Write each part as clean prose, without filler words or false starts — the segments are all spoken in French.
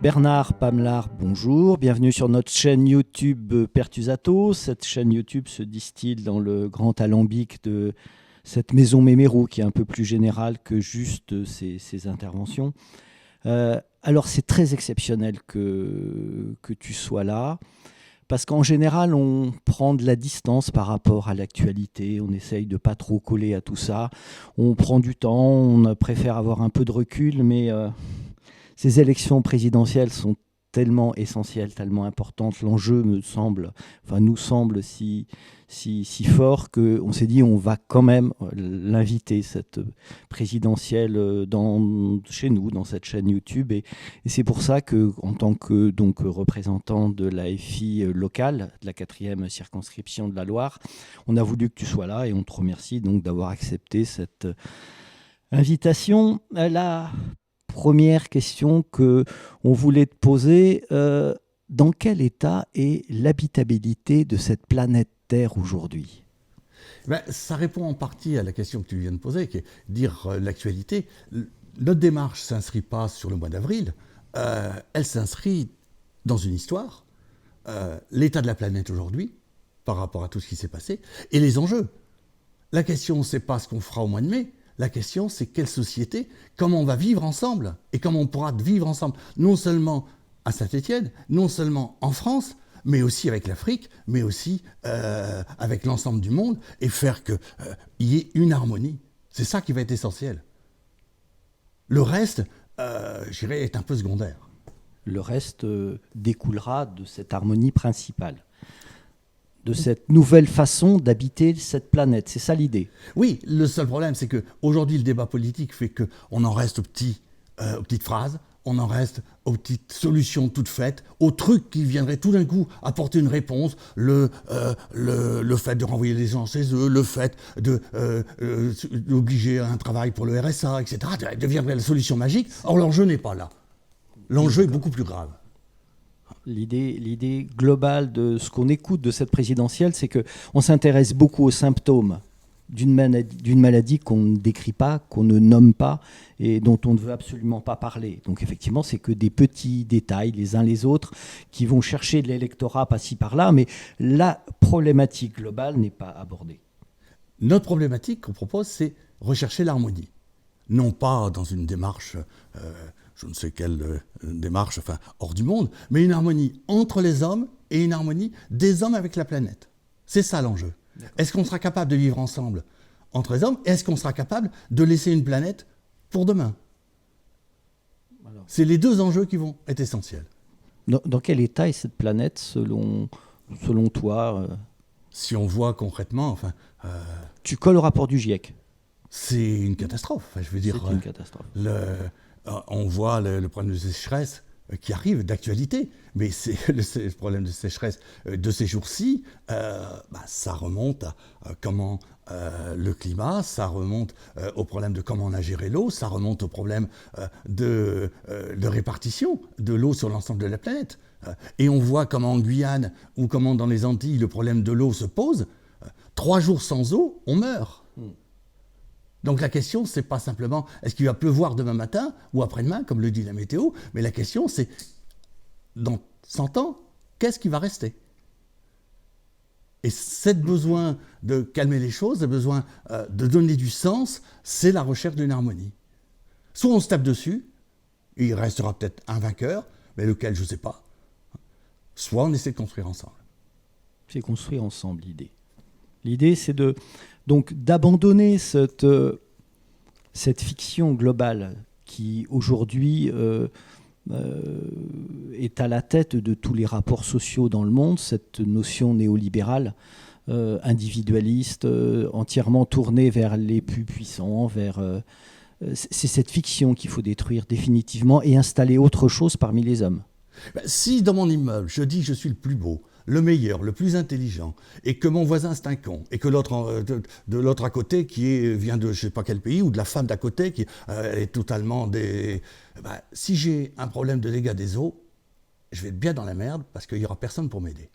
Bernard Pamelard, bonjour, bienvenue sur notre chaîne YouTube Pertusato. Cette chaîne YouTube se distille dans le grand alambic de cette maison Mémérou qui est un peu plus générale que juste ses interventions. Alors c'est très exceptionnel que tu sois là, parce qu'en général on prend de la distance par rapport à l'actualité, on essaye de pas trop coller à tout ça, on prend du temps, on préfère avoir un peu de recul, mais ces élections présidentielles sont tellement essentielles, tellement importantes, l'enjeu nous semble si fort qu'on s'est dit on va quand même l'inviter, cette présidentielle, chez nous, dans cette chaîne YouTube. Et c'est pour ça qu'en tant que représentant de la FI locale, de la 4e circonscription de la Loire, on a voulu que tu sois là et on te remercie donc d'avoir accepté cette invitation. La première question que on voulait te poser, dans quel état est l'habitabilité de cette planète Terre aujourd'hui ? Ça répond en partie à la question que tu viens de poser, qui est dire l'actualité. Notre démarche ne s'inscrit pas sur le mois d'avril, elle s'inscrit dans une histoire, l'état de la planète aujourd'hui, par rapport à tout ce qui s'est passé, et les enjeux. La question, ce n'est pas ce qu'on fera au mois de mai. La question, c'est quelle société, comment on va vivre ensemble et comment on pourra vivre ensemble, non seulement à Saint-Étienne, non seulement en France, mais aussi avec l'Afrique, mais aussi avec l'ensemble du monde, et faire qu'il y ait une harmonie. C'est ça qui va être essentiel. Le reste, je dirais, est un peu secondaire. Le reste découlera de cette harmonie principale, de cette nouvelle façon d'habiter cette planète. C'est ça l'idée. Oui, le seul problème, c'est qu'aujourd'hui, le débat politique fait qu'on en reste aux petites phrases, on en reste aux petites solutions toutes faites, aux trucs qui viendraient tout d'un coup apporter une réponse, le fait de renvoyer les gens chez eux, le fait d'obliger un travail pour le RSA, etc., deviendrait la solution magique. Or, l'enjeu n'est pas là. L'enjeu est beaucoup plus grave. L'idée globale de ce qu'on écoute de cette présidentielle, c'est qu'on s'intéresse beaucoup aux symptômes d'une maladie qu'on ne décrit pas, qu'on ne nomme pas et dont on ne veut absolument pas parler. Donc effectivement, c'est que des petits détails les uns les autres qui vont chercher de l'électorat par-ci par-là, mais la problématique globale n'est pas abordée. Notre problématique qu'on propose, c'est rechercher l'harmonie. Non pas dans une démarche... je ne sais quelle démarche, hors du monde, mais une harmonie entre les hommes et une harmonie des hommes avec la planète. C'est ça l'enjeu. D'accord. Est-ce qu'on sera capable de vivre ensemble entre les hommes ? Est-ce qu'on sera capable de laisser une planète pour demain ? Alors, c'est les deux enjeux qui vont être essentiels. Dans quel état est cette planète selon toi Si on voit concrètement... Tu colles au rapport du GIEC. C'est une catastrophe. Je veux dire, c'est une catastrophe. On voit le problème de sécheresse qui arrive d'actualité, mais c'est le problème de sécheresse de ces jours-ci, ça remonte à comment le climat, ça remonte au problème de comment on a géré l'eau, ça remonte au problème de répartition de l'eau sur l'ensemble de la planète. Et on voit comment en Guyane ou comment dans les Antilles le problème de l'eau se pose. 3 jours sans eau, on meurt. Donc la question, c'est pas simplement est-ce qu'il va pleuvoir demain matin ou après-demain, comme le dit la météo, mais la question, c'est dans 100 ans, qu'est-ce qui va rester ? Et ce besoin de calmer les choses, ce besoin de donner du sens, c'est la recherche d'une harmonie. Soit on se tape dessus, et il restera peut-être un vainqueur, mais lequel, je ne sais pas. Soit on essaie de construire ensemble. C'est construire ensemble l'idée. L'idée, c'est d'abandonner cette fiction globale qui, aujourd'hui, est à la tête de tous les rapports sociaux dans le monde, cette notion néolibérale, individualiste, entièrement tournée vers les plus puissants, c'est cette fiction qu'il faut détruire définitivement et installer autre chose parmi les hommes. Si dans mon immeuble, je dis que je suis le plus beau, le meilleur, le plus intelligent, et que mon voisin c'est un con, et que l'autre de l'autre à côté vient de je ne sais pas quel pays, ou de la femme d'à côté qui est totalement si j'ai un problème de dégâts des eaux, je vais être bien dans la merde parce qu'il n'y aura personne pour m'aider.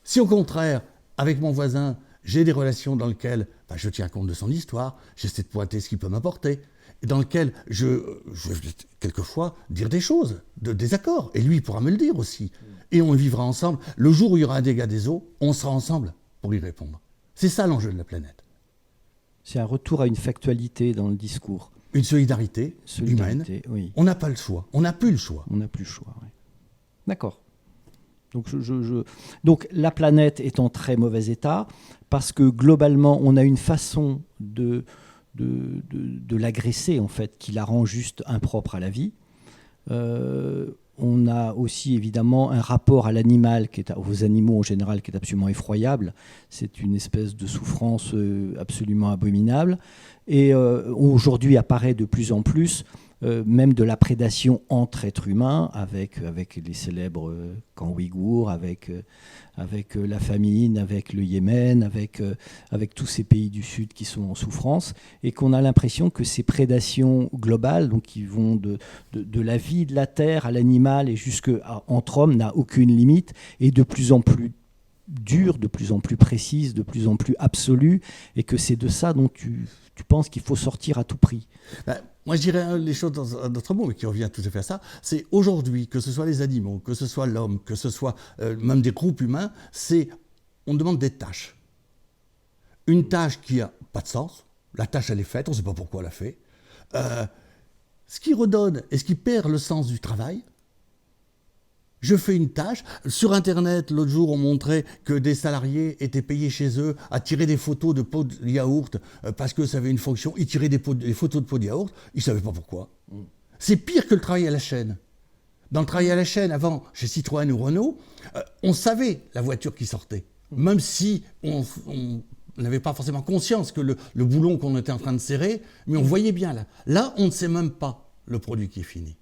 Si au contraire, avec mon voisin, j'ai des relations dans lesquelles je tiens compte de son histoire, j'essaie de pointer ce qu'il peut m'apporter, dans lequel je vais quelquefois dire des choses, de désaccord, et lui il pourra me le dire aussi. Et on vivra ensemble. Le jour où il y aura un dégât des eaux, on sera ensemble pour y répondre. C'est ça l'enjeu de la planète. C'est un retour à une factualité dans le discours. Une solidarité humaine. Oui. On n'a pas le choix. On n'a plus le choix. On n'a plus le choix, oui. D'accord. Donc, Donc la planète est en très mauvais état parce que globalement, on a une façon de l'agresser, en fait, qui la rend juste impropre à la vie. On a aussi évidemment un rapport à l'animal, aux animaux en général, qui est absolument effroyable. C'est une espèce de souffrance absolument abominable. Et aujourd'hui apparaît de plus en plus même de la prédation entre êtres humains, avec les célèbres camps ouïghours, avec la famine, avec le Yémen, avec tous ces pays du Sud qui sont en souffrance, et qu'on a l'impression que ces prédations globales, donc qui vont de la vie de la terre à l'animal et jusqu'entre hommes, n'a aucune limite, et de plus en plus dure, de plus en plus précise, de plus en plus absolue, et que c'est de ça dont tu penses qu'il faut sortir à tout prix. Moi, je dirais les choses dans un autre mot, mais qui revient tout à fait à ça. C'est aujourd'hui, que ce soit les animaux, que ce soit l'homme, que ce soit même des groupes humains, on demande des tâches. Une tâche qui n'a pas de sens. La tâche, elle est faite, on ne sait pas pourquoi elle l'a fait. Ce qui redonne et ce qui perd le sens du travail. Je fais une tâche. Sur Internet, l'autre jour, on montrait que des salariés étaient payés chez eux à tirer des photos de pots de yaourt parce que ça avait une fonction. Ils tiraient des photos de pots de yaourt. Ils ne savaient pas pourquoi. C'est pire que le travail à la chaîne. Dans le travail à la chaîne, avant, chez Citroën ou Renault, on savait la voiture qui sortait. Même si on n'avait pas forcément conscience que le boulon qu'on était en train de serrer, mais on voyait bien là. Là, on ne sait même pas le produit qui est fini.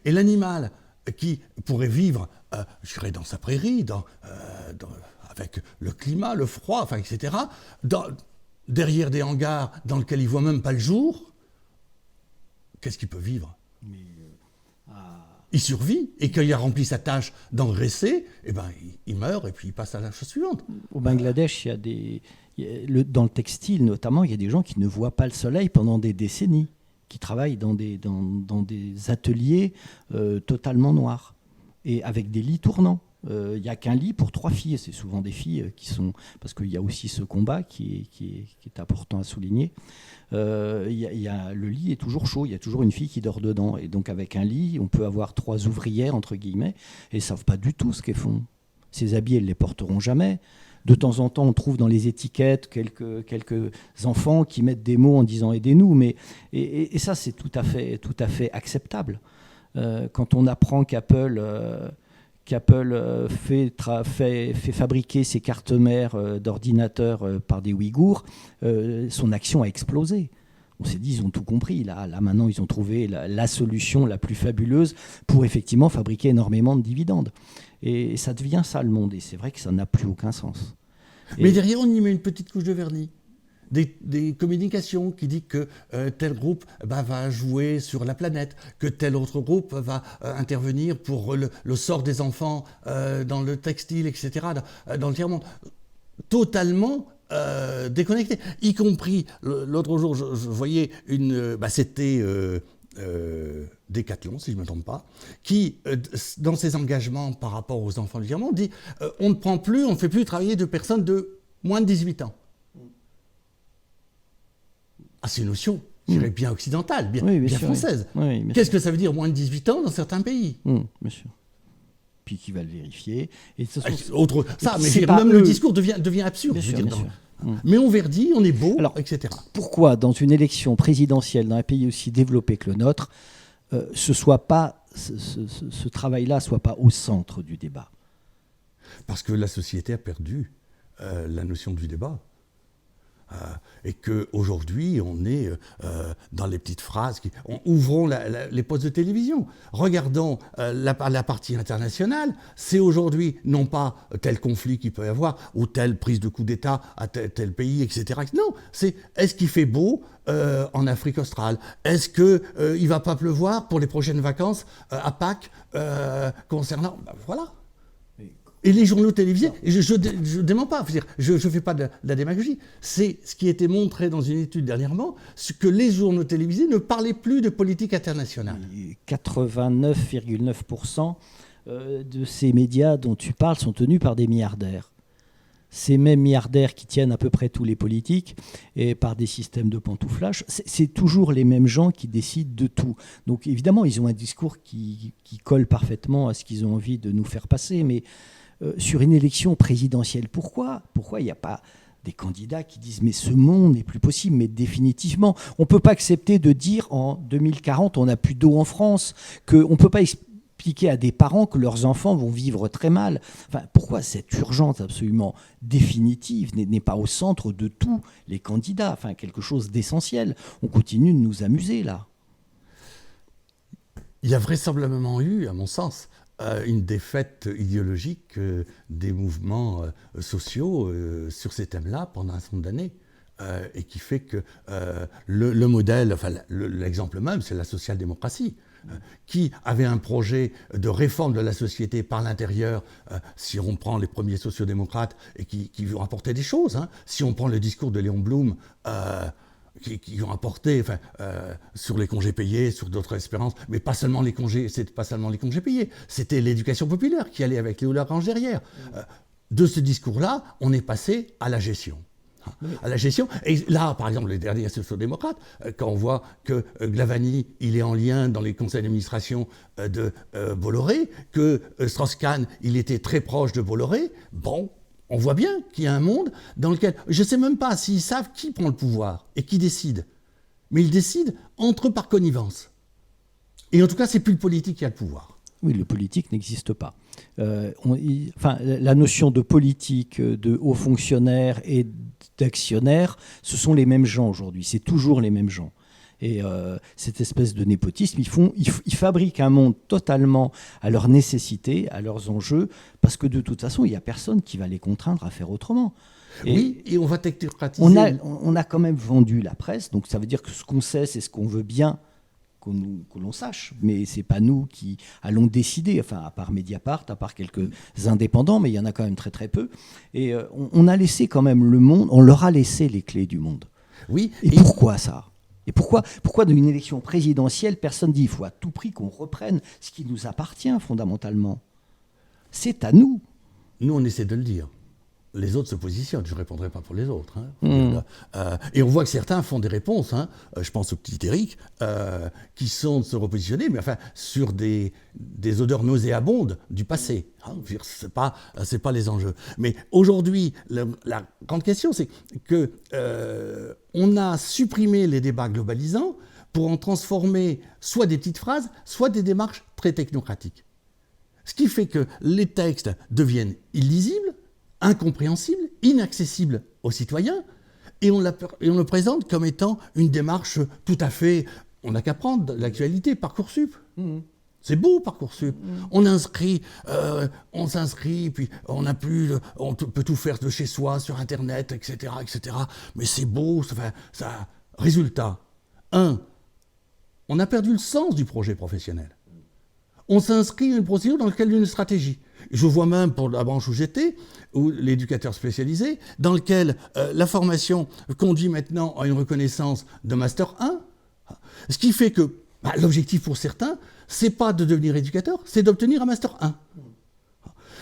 Et l'animal qui pourrait vivre, je dirais, dans sa prairie, avec le climat, le froid, enfin, etc., derrière des hangars dans lesquels il ne voit même pas le jour, qu'est-ce qu'il peut vivre ? Il survit, et quand il a rempli sa tâche d'engraisser, eh ben, il meurt, et puis il passe à la chose suivante. Au Bangladesh, dans le textile notamment, il y a des gens qui ne voient pas le soleil pendant des décennies, qui travaillent dans des ateliers totalement noirs, et avec des lits tournants. Il n'y a qu'un lit pour 3 filles, c'est souvent des filles qui sont... Parce qu'il y a aussi ce combat qui est important à souligner. Le lit est toujours chaud, il y a toujours une fille qui dort dedans. Et donc avec un lit, on peut avoir 3 ouvrières, entre guillemets, et elles ne savent pas du tout ce qu'elles font. Ces habits, elles ne les porteront jamais. De temps en temps, on trouve dans les étiquettes quelques enfants qui mettent des mots en disant « aidez-nous ». Et ça, c'est tout à fait acceptable. Quand on apprend qu'Apple fait fabriquer ses cartes mères d'ordinateurs par des Ouïghours, son action a explosé. On s'est dit, ils ont tout compris. Là maintenant, ils ont trouvé la solution la plus fabuleuse pour effectivement fabriquer énormément de dividendes. Et ça devient ça, le monde. Et c'est vrai que ça n'a plus aucun sens. Mais derrière, on y met une petite couche de vernis. Des communications qui disent que tel groupe va jouer sur la planète, que tel autre groupe va intervenir pour le sort des enfants dans le textile, etc., dans le tiers-monde. Totalement déconnecté. Y compris, l'autre jour, je voyais c'était Decathlon, si je ne me trompe pas, qui, dans ses engagements par rapport aux enfants du tiers-monde, dit on ne fait plus travailler de personnes de moins de 18 ans. C'est une notion, je dirais, bien occidentale, bien française. Oui, qu'est-ce que ça veut dire moins de 18 ans dans certains pays ? Bien sûr. Puis qui va le vérifier. Et même le discours devient absurde. Mais on verdit, on est beau, alors, etc. Pourquoi, dans une élection présidentielle, dans un pays aussi développé que le nôtre, ce travail-là ne soit pas au centre du débat ? Parce que la société a perdu la notion du débat. Et qu'aujourd'hui, on est dans les petites phrases. Ouvrons les postes de télévision. Regardons la partie internationale. C'est aujourd'hui, non pas tel conflit qu'il peut y avoir, ou telle prise de coup d'État à tel pays, etc. Non, c'est est-ce qu'il fait beau en Afrique australe ? Est-ce qu'il ne va pas pleuvoir pour les prochaines vacances à Pâques concernant... voilà. Et les journaux télévisés, je ne dément pas, je ne fais pas de la démagogie. C'est ce qui a été montré dans une étude dernièrement, que les journaux télévisés ne parlaient plus de politique internationale. 89,9% de ces médias dont tu parles sont tenus par des milliardaires. Ces mêmes milliardaires qui tiennent à peu près tous les politiques et par des systèmes de pantouflage, c'est toujours les mêmes gens qui décident de tout. Donc évidemment, ils ont un discours qui colle parfaitement à ce qu'ils ont envie de nous faire passer, mais sur une élection présidentielle, pourquoi il n'y a pas des candidats qui disent mais ce monde n'est plus possible, mais définitivement. On ne peut pas accepter de dire en 2040 on n'a plus d'eau en France, qu'on ne peut pas expliquer à des parents que leurs enfants vont vivre très mal. Enfin, pourquoi cette urgence absolument définitive n'est pas au centre de tous les candidats? Enfin, quelque chose d'essentiel. On continue de nous amuser là. Il y a vraisemblablement eu, à mon sens, une défaite idéologique des mouvements sociaux sur ces thèmes-là pendant un certain nombre d'années. Et qui fait que le modèle, enfin l'exemple même, c'est la social-démocratie, qui avait un projet de réforme de la société par l'intérieur, si on prend les premiers sociodémocrates, et qui ont apporté des choses. Hein. Si on prend le discours de Léon Blum, qui ont apporté sur les congés payés, sur d'autres espérances, mais pas seulement les congés, c'était pas seulement les congés payés, c'était l'éducation populaire qui allait avec Léo Lagrange derrière. De ce discours-là, on est passé à la gestion. À la gestion. Et là, par exemple, les derniers sociodémocrates, quand on voit que Glavany, il est en lien dans les conseils d'administration de Bolloré, que Strauss-Kahn, il était très proche de Bolloré, bon, on voit bien qu'il y a un monde dans lequel, je ne sais même pas s'ils savent qui prend le pouvoir et qui décide, mais ils décident entre eux par connivence. Et en tout cas, c'est plus le politique qui a le pouvoir. Oui, le politique n'existe pas. La notion de politique, de hauts fonctionnaires et d'actionnaires, ce sont les mêmes gens aujourd'hui. C'est toujours les mêmes gens. Et cette espèce de népotisme, ils fabriquent un monde totalement à leurs nécessités, à leurs enjeux, parce que de toute façon, il n'y a personne qui va les contraindre à faire autrement. Et on va technocratiser. On a quand même vendu la presse, donc ça veut dire que ce qu'on sait, c'est ce qu'on veut bien que l'on sache, mais ce n'est pas nous qui allons décider, enfin à part Mediapart, à part quelques indépendants, mais il y en a quand même très très peu. Et on a laissé quand même le monde, on leur a laissé les clés du monde. Oui. Et pourquoi ça? Et pourquoi dans une élection présidentielle, personne dit il faut à tout prix qu'on reprenne ce qui nous appartient fondamentalement? C'est à nous. Nous, on essaie de le dire. Les autres se positionnent, je ne répondrai pas pour les autres. Hein. Et on voit que certains font des réponses, hein. Je pense au petit Éric, qui sont de se repositionner, mais enfin, sur des odeurs nauséabondes du passé. Hein. Ce n'est pas les enjeux. Mais aujourd'hui, la grande question, c'est qu'on a supprimé les débats globalisants pour en transformer soit des petites phrases, soit des démarches très technocratiques. Ce qui fait que les textes deviennent illisibles, incompréhensible, inaccessible aux citoyens, et on le présente comme étant une démarche tout à fait... On n'a qu'à prendre l'actualité, Parcoursup. C'est beau, Parcoursup. On s'inscrit, puis on peut tout faire de chez soi, sur Internet, etc. etc. Mais c'est beau, ça. Résultat, on a perdu le sens du projet professionnel. On s'inscrit à une procédure dans laquelle il y a une stratégie. Je vois même pour la branche où j'étais, ou l'éducateur spécialisé, dans lequel la formation conduit maintenant à une reconnaissance de Master 1, ce qui fait que l'objectif pour certains, c'est pas de devenir éducateur, c'est d'obtenir un Master 1.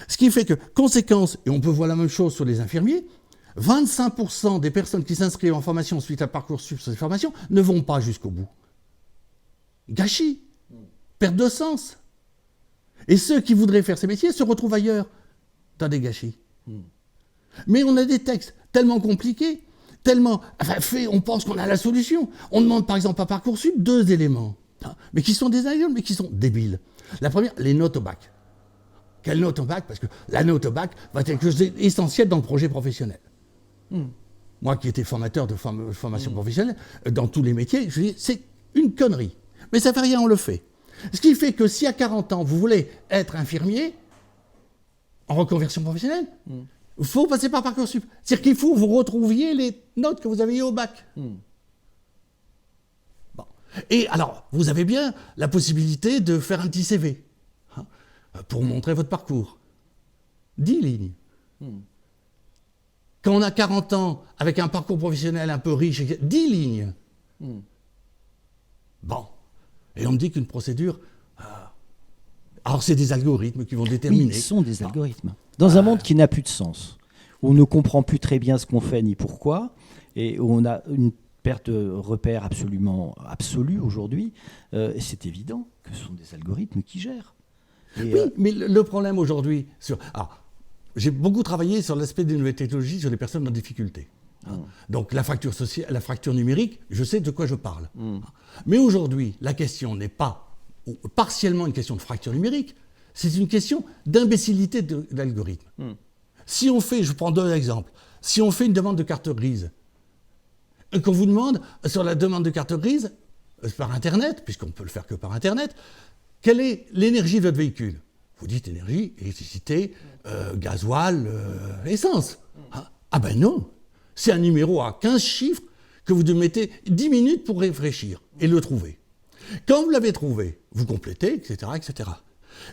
Ce qui fait que, conséquence, et on peut voir la même chose sur les infirmiers, 25% des personnes qui s'inscrivent en formation suite à Parcoursup sur ces formations ne vont pas jusqu'au bout. Gâchis, perte de sens. Et ceux qui voudraient faire ces métiers se retrouvent ailleurs, dans des gâchis. Mais on a des textes tellement compliqués, tellement faits, on pense qu'on a la solution. On demande par exemple à Parcoursup 2 éléments, mais qui sont des exemples, mais qui sont débiles. La première, les notes au bac. Quelle note au bac? Parce que la note au bac va être quelque chose d'essentiel dans le projet professionnel. Moi qui étais formateur de formation professionnelle, dans tous les métiers, je dis c'est une connerie. Mais ça ne fait rien, on le fait. Ce qui fait que si à 40 ans, vous voulez être infirmier, en reconversion professionnelle, il faut passer par Parcoursup. C'est-à-dire qu'il faut que vous retrouviez les notes que vous avez eues au bac. Bon. Et alors, vous avez bien la possibilité de faire un petit CV pour montrer votre parcours. 10 lignes. Quand on a 40 ans, avec un parcours professionnel un peu riche, 10 lignes. Bon. Et on me dit qu'une procédure... alors c'est des algorithmes qui vont déterminer... Oui, ce sont des algorithmes. Dans un monde qui n'a plus de sens, où on ne comprend plus très bien ce qu'on fait ni pourquoi, et où on a une perte de repères absolument absolue aujourd'hui, c'est évident que ce sont des algorithmes qui gèrent. Et, oui, mais le problème aujourd'hui... j'ai beaucoup travaillé sur l'aspect des nouvelles technologies sur les personnes en difficulté. Donc la fracture sociale, la fracture numérique, je sais de quoi je parle. Mais aujourd'hui, la question n'est pas partiellement une question de fracture numérique, c'est une question d'imbécilité de l'algorithme. Si on fait, je prends deux exemples, si on fait une demande de carte grise, et qu'on vous demande, sur la demande de carte grise, par Internet, puisqu'on ne peut le faire que par Internet, quelle est l'énergie de votre véhicule? Vous dites énergie, électricité, gasoil, essence. Ah ben non, c'est un numéro à 15 chiffres que vous devez mettre 10 minutes pour réfléchir et le trouver. Quand vous l'avez trouvé, vous complétez, etc., etc.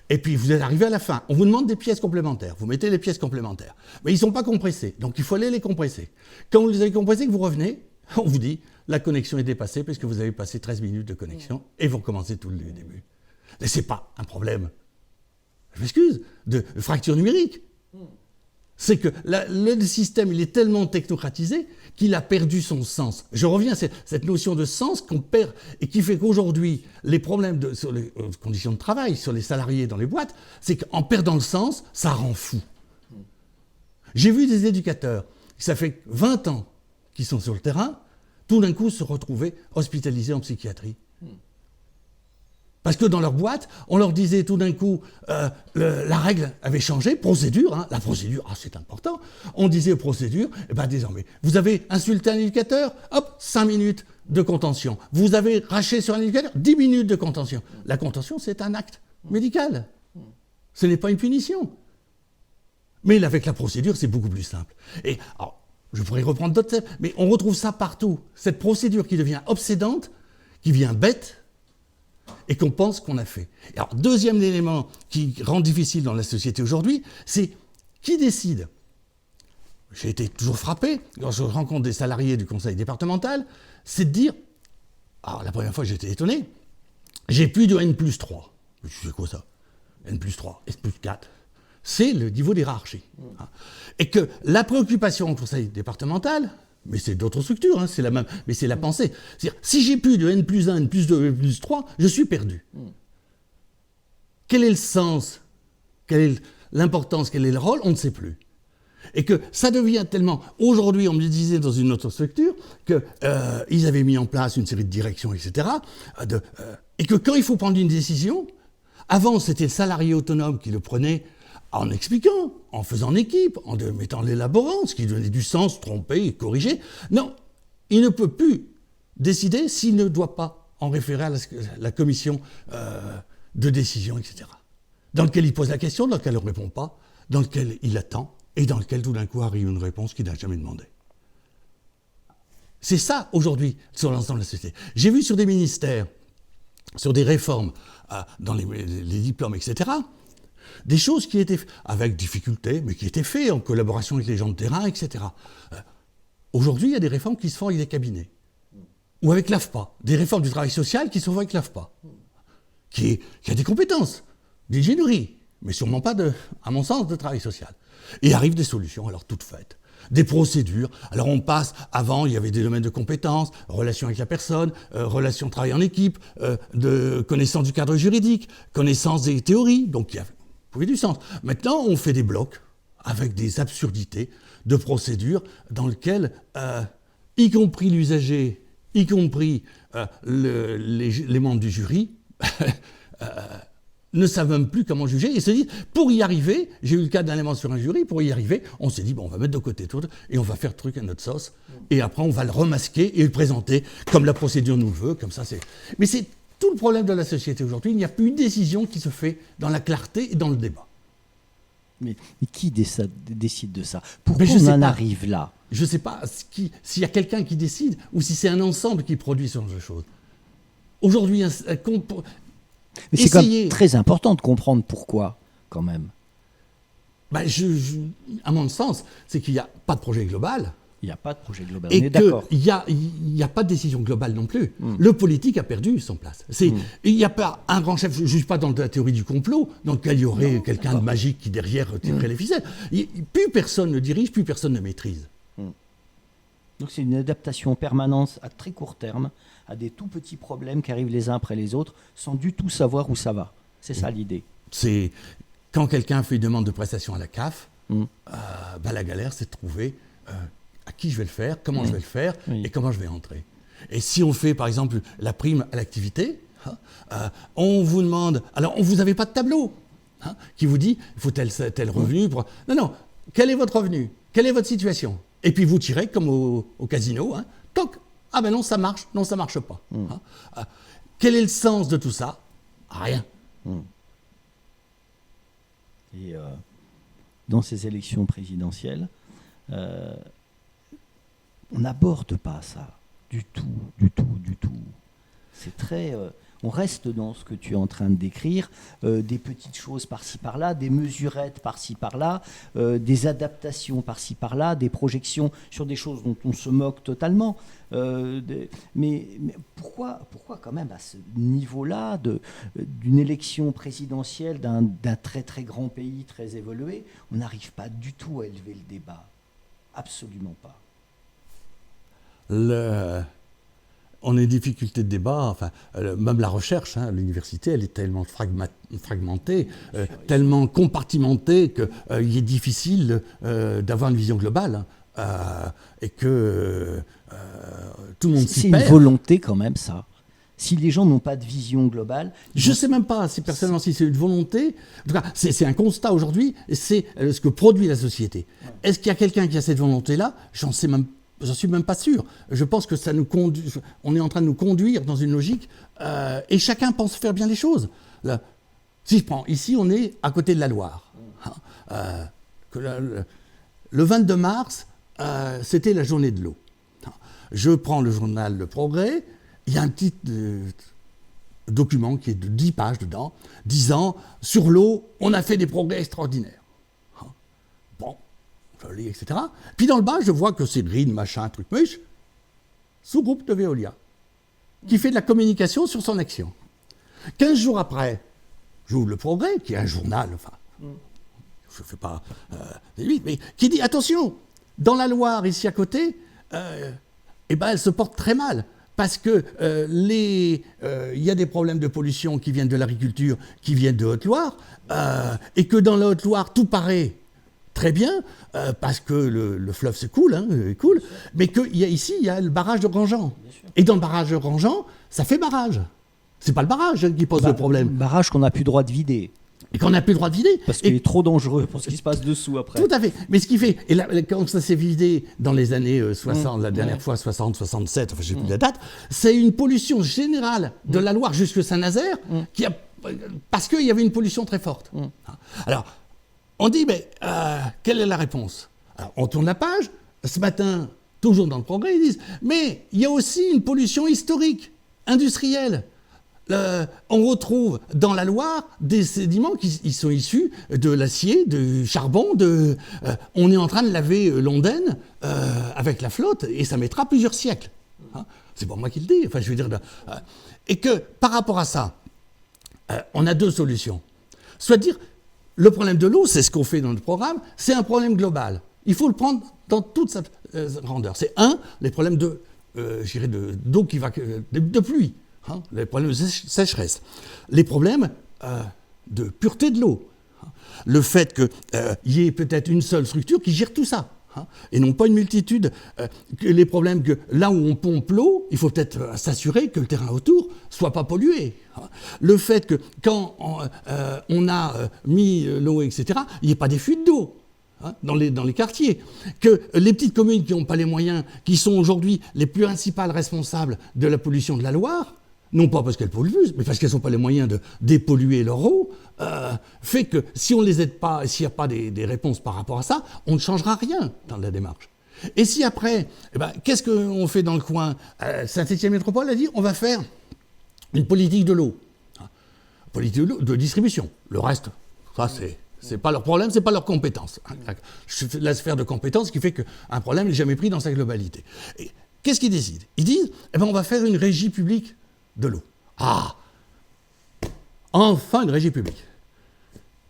Et puis vous êtes arrivé à la fin, on vous demande des pièces complémentaires, vous mettez les pièces complémentaires. Mais ils ne sont pas compressés, donc il faut aller les compresser. Quand vous les avez compressés, que vous revenez, on vous dit, la connexion est dépassée puisque vous avez passé 13 minutes de connexion et vous recommencez tout le début. Mais ce n'est pas un problème, je m'excuse, de fracture numérique. C'est que le système, il est tellement technocratisé qu'il a perdu son sens. Je reviens à cette notion de sens qu'on perd et qui fait qu'aujourd'hui, les problèmes sur les conditions de travail, sur les salariés dans les boîtes, c'est qu'en perdant le sens, ça rend fou. J'ai vu des éducateurs, ça fait 20 ans qu'ils sont sur le terrain, tout d'un coup se retrouver hospitalisés en psychiatrie. Parce que dans leur boîte, on leur disait tout d'un coup, la règle avait changé, procédure, la procédure, c'est important. On disait procédure, et bien désormais, vous avez insulté un éducateur, hop, 5 minutes de contention. Vous avez raché sur un éducateur, 10 minutes de contention. La contention, c'est un acte médical. Ce n'est pas une punition. Mais avec la procédure, c'est beaucoup plus simple. Et alors, je pourrais reprendre d'autres thèmes, mais on retrouve ça partout. Cette procédure qui devient obsédante, qui devient bête, et qu'on pense qu'on a fait. Alors, deuxième élément qui rend difficile dans la société aujourd'hui, c'est qui décide. J'ai été toujours frappé, quand je rencontre des salariés du conseil départemental, c'est de dire, alors la première fois j'étais étonné, j'ai plus de N+3. Je sais quoi ça? N+3, S+4. C'est le niveau d'hierarchie. Et que la préoccupation au conseil départemental, mais c'est d'autres structures, c'est la même, mais c'est la pensée. C'est-à-dire, si j'ai plus de N+1, N+2, N+3, je suis perdu. Quel est le sens? Quelle est l'importance? Quel est le rôle? On ne sait plus. Et que ça devient tellement... Aujourd'hui, on me disait dans une autre structure qu'ils avaient mis en place une série de directions, etc. Et que quand il faut prendre une décision, avant, c'était le salarié autonome qui le prenait en expliquant, en faisant équipe, en mettant l'élaborant, ce qui donnait du sens, tromper et corriger. Non, il ne peut plus décider s'il ne doit pas en référer à la commission de décision, etc. Dans lequel il pose la question, dans lequel on ne répond pas, dans lequel il attend, et dans lequel tout d'un coup arrive une réponse qu'il n'a jamais demandée. C'est ça, aujourd'hui, sur l'ensemble de la société. J'ai vu sur des ministères, sur des réformes dans les diplômes, etc., des choses qui étaient avec difficulté, mais qui étaient faites en collaboration avec les gens de terrain, etc. Aujourd'hui, il y a des réformes qui se font avec des cabinets, ou avec l'AFPA, des réformes du travail social qui se font avec l'AFPA, qui a des compétences, d'ingénierie, mais sûrement pas, à mon sens, de travail social. Et arrivent des solutions, alors toutes faites. Des procédures. Alors on passe, avant il y avait des domaines de compétences, relations avec la personne, relations de travail en équipe, de connaissance du cadre juridique, connaissance des théories, donc il y avait du sens. Maintenant on fait des blocs avec des absurdités de procédures dans lesquelles, y compris l'usager, y compris les membres du jury, ne savent même plus comment juger et se disent, pour y arriver, j'ai eu le cas d'un élément sur un jury, pour y arriver, on s'est dit, bon, on va mettre de côté tout et on va faire le truc à notre sauce et après on va le remasquer et le présenter comme la procédure nous le veut, comme ça c'est... Mais c'est tout le problème de la société aujourd'hui, il n'y a plus une décision qui se fait dans la clarté et dans le débat. Mais qui décide de ça? Pourquoi on en arrive là? Je ne sais pas s'il y a quelqu'un qui décide ou si c'est un ensemble qui produit ce genre de choses. Aujourd'hui, mais c'est quand même très important de comprendre pourquoi, quand même. Ben, à mon sens, c'est qu'il n'y a pas de projet global. Il n'y a pas de projet global, on Et est d'accord. qu'il n'y a pas de décision globale non plus. Le politique a perdu son place. Il n'y a pas un grand chef, je ne juge pas dans la théorie du complot, dans lequel il y aurait quelqu'un de magique qui derrière tirerait les ficelles. Plus personne ne dirige, plus personne ne maîtrise. Donc c'est une adaptation permanente à très court terme à des tout petits problèmes qui arrivent les uns après les autres sans du tout savoir où ça va. C'est ça l'idée. C'est quand quelqu'un fait une demande de prestation à la CAF, la galère c'est de trouver à qui je vais le faire, comment je vais le faire et comment je vais entrer. Et si on fait par exemple la prime à l'activité, on vous demande, alors vous n'avez pas de tableau qui vous dit il faut tel revenu. Non, quel est votre revenu? Quelle est votre situation? Et puis vous tirez comme au casino, toc, ah ben non ça marche pas. Quel est le sens de tout ça? Rien. Et dans ces élections présidentielles, on n'aborde pas ça du tout. C'est très... on reste dans ce que tu es en train de décrire, des petites choses par-ci par-là, des mesurettes par-ci par-là, des adaptations par-ci par-là, des projections sur des choses dont on se moque totalement. Mais pourquoi quand même à ce niveau-là d'une élection présidentielle d'un très très grand pays très évolué, on n'arrive pas du tout à élever le débat? Absolument pas. On a une difficulté de débat, même la recherche, l'université, elle est tellement fragmentée, tellement compartimentée qu'il est difficile d'avoir une vision globale et que tout le monde s'y perd. C'est une volonté quand même, ça. Si les gens n'ont pas de vision globale... Je ne sais même pas si personnellement si c'est une volonté. En tout cas, c'est un constat aujourd'hui, et c'est ce que produit la société. Est-ce qu'il y a quelqu'un qui a cette volonté-là? J'en suis même pas sûr. Je pense que ça nous conduit. On est en train de nous conduire dans une logique et chacun pense faire bien les choses. Là, si je prends ici, on est à côté de la Loire. Le 22 mars, c'était la journée de l'eau. Je prends le journal Le Progrès. Il y a un petit document qui est de 10 pages dedans, disant sur l'eau, on a fait des progrès extraordinaires. Bon. Je lis, etc. Puis dans le bas, je vois que c'est Green, machin, truc, mèche, sous-groupe de Veolia, qui fait de la communication sur son action. 15 jours après, j'ouvre Le Progrès, qui est un journal, je ne fais pas mais qui dit, attention, dans la Loire, ici à côté, elle se porte très mal, parce que y a des problèmes de pollution qui viennent de l'agriculture, qui viennent de Haute-Loire, et que dans la Haute-Loire, tout paraît très bien, parce que le fleuve se coule, mais qu'ici, il y a le barrage de Grandjean. Et dans le barrage de Grandjean, ça fait barrage. C'est pas le barrage qui pose le problème. Barrage qu'on n'a plus droit de vider. Et qu'on n'a plus le droit de vider. Parce qu'il est trop dangereux pour ce qui se passe dessous après. Tout à fait. Mais ce qui fait, et là, quand ça s'est vidé dans les années 60, la dernière fois 60, 67, je ne sais plus la date, c'est une pollution générale de la Loire jusqu'à Saint-Nazaire, parce qu'il y avait une pollution très forte. Alors, on dit, mais quelle est la réponse? Alors, on tourne la page. Ce matin, toujours dans Le Progrès, ils disent, mais il y a aussi une pollution historique, industrielle. On retrouve dans la Loire des sédiments qui sont issus de l'acier, du charbon. On est en train de laver l'Ondaine avec la flotte, et ça mettra plusieurs siècles. C'est pas moi qui le dis. Enfin, je veux dire, et que par rapport à ça, on a deux solutions. Soit dire, le problème de l'eau, c'est ce qu'on fait dans le programme, c'est un problème global. Il faut le prendre dans toute sa grandeur. C'est les problèmes d'eau qui va, de pluie, les problèmes de sécheresse, les problèmes de pureté de l'eau, le fait qu'il y ait peut-être une seule structure qui gère tout ça. Et non pas une multitude. Les problèmes que là où on pompe l'eau, il faut peut-être s'assurer que le terrain autour ne soit pas pollué. Le fait que quand on a mis l'eau, etc., il n'y ait pas des fuites d'eau dans les quartiers. Que les petites communes qui n'ont pas les moyens, qui sont aujourd'hui les plus principales responsables de la pollution de la Loire, non pas parce qu'elles polluent plus, mais parce qu'elles n'ont pas les moyens de dépolluer leur eau, fait que si on ne les aide pas, et s'il n'y a pas des réponses par rapport à ça, on ne changera rien dans la démarche. Et si après, qu'est-ce qu'on fait dans le coin? Saint-Étienne Métropole a dit, on va faire une politique de l'eau, politique de distribution. Le reste, ça C'est pas leur problème, c'est pas leur compétence. La sphère de compétence qui fait qu'un problème n'est jamais pris dans sa globalité. Et qu'est-ce qu'ils décident? Ils disent, on va faire une régie publique de l'eau. Ah! Enfin une régie publique.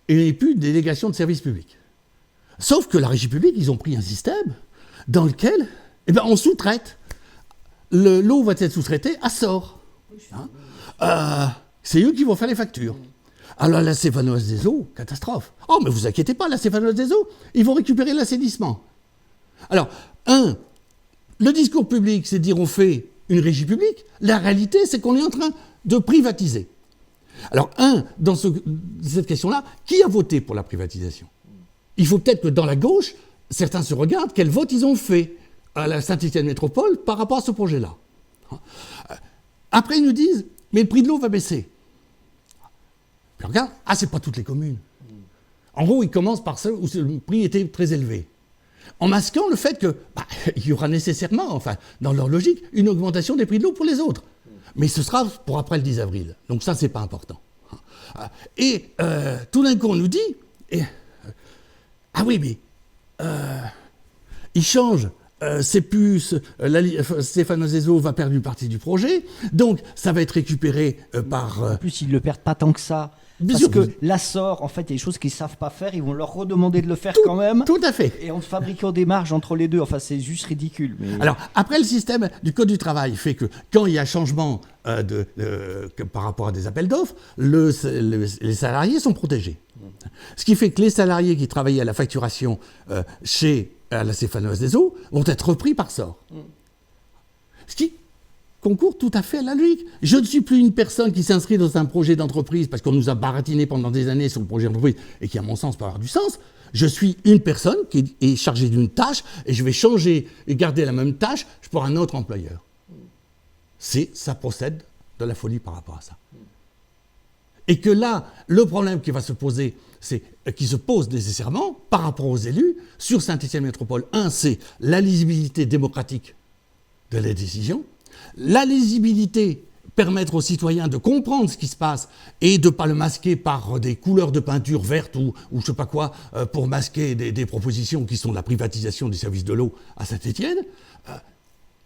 Et plus de délégation de services publics. Sauf que la régie publique, ils ont pris un système dans lequel on sous-traite. L'eau va être sous-traitée à Sor. C'est eux qui vont faire les factures. Alors la céphanose des eaux, catastrophe. Oh, mais vous inquiétez pas, la céphanose des eaux, ils vont récupérer l'assainissement. Alors, le discours public, c'est de dire on fait une régie publique. La réalité, c'est qu'on est en train de privatiser. Alors, dans cette question-là, qui a voté pour la privatisation? Il faut peut-être que dans la gauche, certains se regardent quel vote ils ont fait à la Saint-Étienne Métropole par rapport à ce projet-là. Après, ils nous disent, mais le prix de l'eau va baisser. Puis regarde, c'est pas toutes les communes. En gros, ils commencent par ceux où le prix était très élevé. En masquant le fait que il y aura nécessairement, dans leur logique, une augmentation des prix de l'eau pour les autres. Mais ce sera pour après le 10 avril. Donc ça, c'est pas important. Et tout d'un coup, on nous dit, ils changent. C'est plus Stéphane Ozezo va perdre une partie du projet, donc ça va être récupéré par... En plus, ils ne le perdent pas tant que ça. Parce que l'Assor, en fait, il y a des choses qu'ils ne savent pas faire, ils vont leur redemander de le faire quand même. Tout à fait. Et en fabriquant des marges entre les deux, c'est juste ridicule. Mais... Alors, après, le système du Code du travail fait que quand il y a changement par rapport à des appels d'offres, les salariés sont protégés. Ce qui fait que les salariés qui travaillaient à la facturation chez la Stéphanoise des Eaux vont être repris par Sor. Ce qui concourt tout à fait à la logique. Je ne suis plus une personne qui s'inscrit dans un projet d'entreprise parce qu'on nous a baratiné pendant des années sur le projet d'entreprise et qui, à mon sens, peut avoir du sens. Je suis une personne qui est chargée d'une tâche et je vais changer et garder la même tâche pour un autre employeur. Ça procède de la folie par rapport à ça. Et que là, le problème qui va se poser, qui se pose nécessairement par rapport aux élus, sur Saint-Étienne Métropole, c'est la lisibilité démocratique de la décision, la lisibilité, permettre aux citoyens de comprendre ce qui se passe et de ne pas le masquer par des couleurs de peinture verte ou je ne sais pas quoi, pour masquer des propositions qui sont de la privatisation du service de l'eau à Saint-Étienne.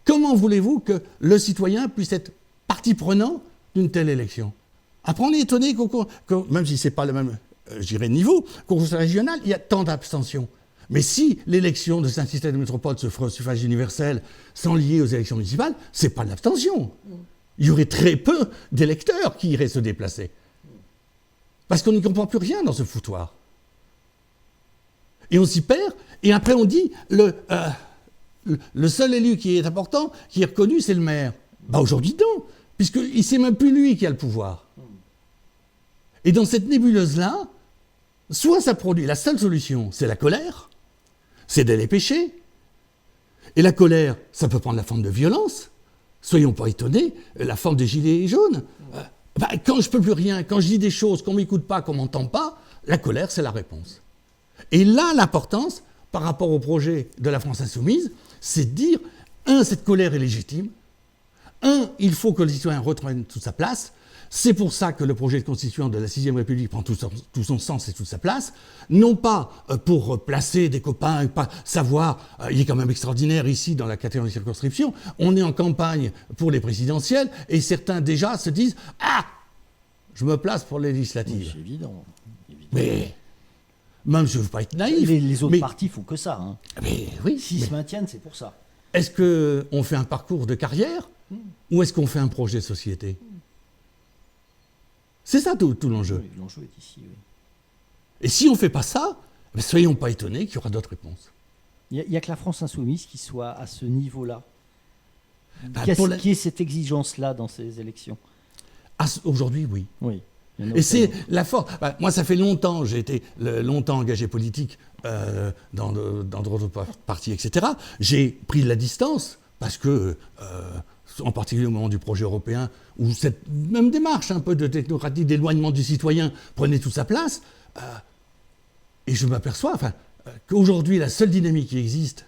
Comment voulez-vous que le citoyen puisse être partie prenante d'une telle élection? Après, on est étonné même si ce n'est pas le même niveau, qu'au conseil régional, il y a tant d'abstentions. Mais si l'élection de Saint-Étienne Métropole se ferait au suffrage universel sans lier aux élections municipales, ce n'est pas de l'abstention. Il y aurait très peu d'électeurs qui iraient se déplacer. Parce qu'on n'y comprend plus rien dans ce foutoir. Et on s'y perd, et après on dit, le seul élu qui est important, qui est reconnu, c'est le maire. Aujourd'hui, non, puisqu'il ne sait même plus lui qui a le pouvoir. Et dans cette nébuleuse-là, soit ça produit, la seule solution, c'est la colère, c'est d'aller pécher. Et la colère, ça peut prendre la forme de violence. Soyons pas étonnés, la forme des gilets jaunes. Quand je peux plus rien, quand je dis des choses, qu'on m'écoute pas, qu'on m'entend pas, la colère, c'est la réponse. Et là, l'importance, par rapport au projet de la France Insoumise, c'est de dire, cette colère est légitime. Il faut que le citoyen reprenne toute sa place. C'est pour ça que le projet de constituant de la 6e République prend tout son sens et toute sa place, non pas pour placer des copains et pas savoir, il est quand même extraordinaire ici dans la catégorie de circonscription, on est en campagne pour les présidentielles et certains déjà se disent je me place pour les législatives. Oui, c'est évident. Mais même je ne veux pas être naïf. Les autres partis font que ça. Hein. Mais oui. S'ils se maintiennent, c'est pour ça. Est-ce qu'on fait un parcours de carrière ou est-ce qu'on fait un projet de société? C'est ça tout l'enjeu. Oui, l'enjeu est ici, oui. Et si on ne fait pas ça, soyons pas étonnés qu'il y aura d'autres réponses. Il n'y a que la France Insoumise qui soit à ce niveau-là. Qui est cette exigence-là dans ces élections? Aujourd'hui, oui. Oui. Et c'est la force. Moi, ça fait longtemps, j'ai été longtemps engagé politique dans d'autres partis, etc. J'ai pris de la distance parce que, en particulier au moment du projet européen, où cette même démarche un peu de technocratie, d'éloignement du citoyen prenait toute sa place, et je m'aperçois qu'aujourd'hui, la seule dynamique qui existe,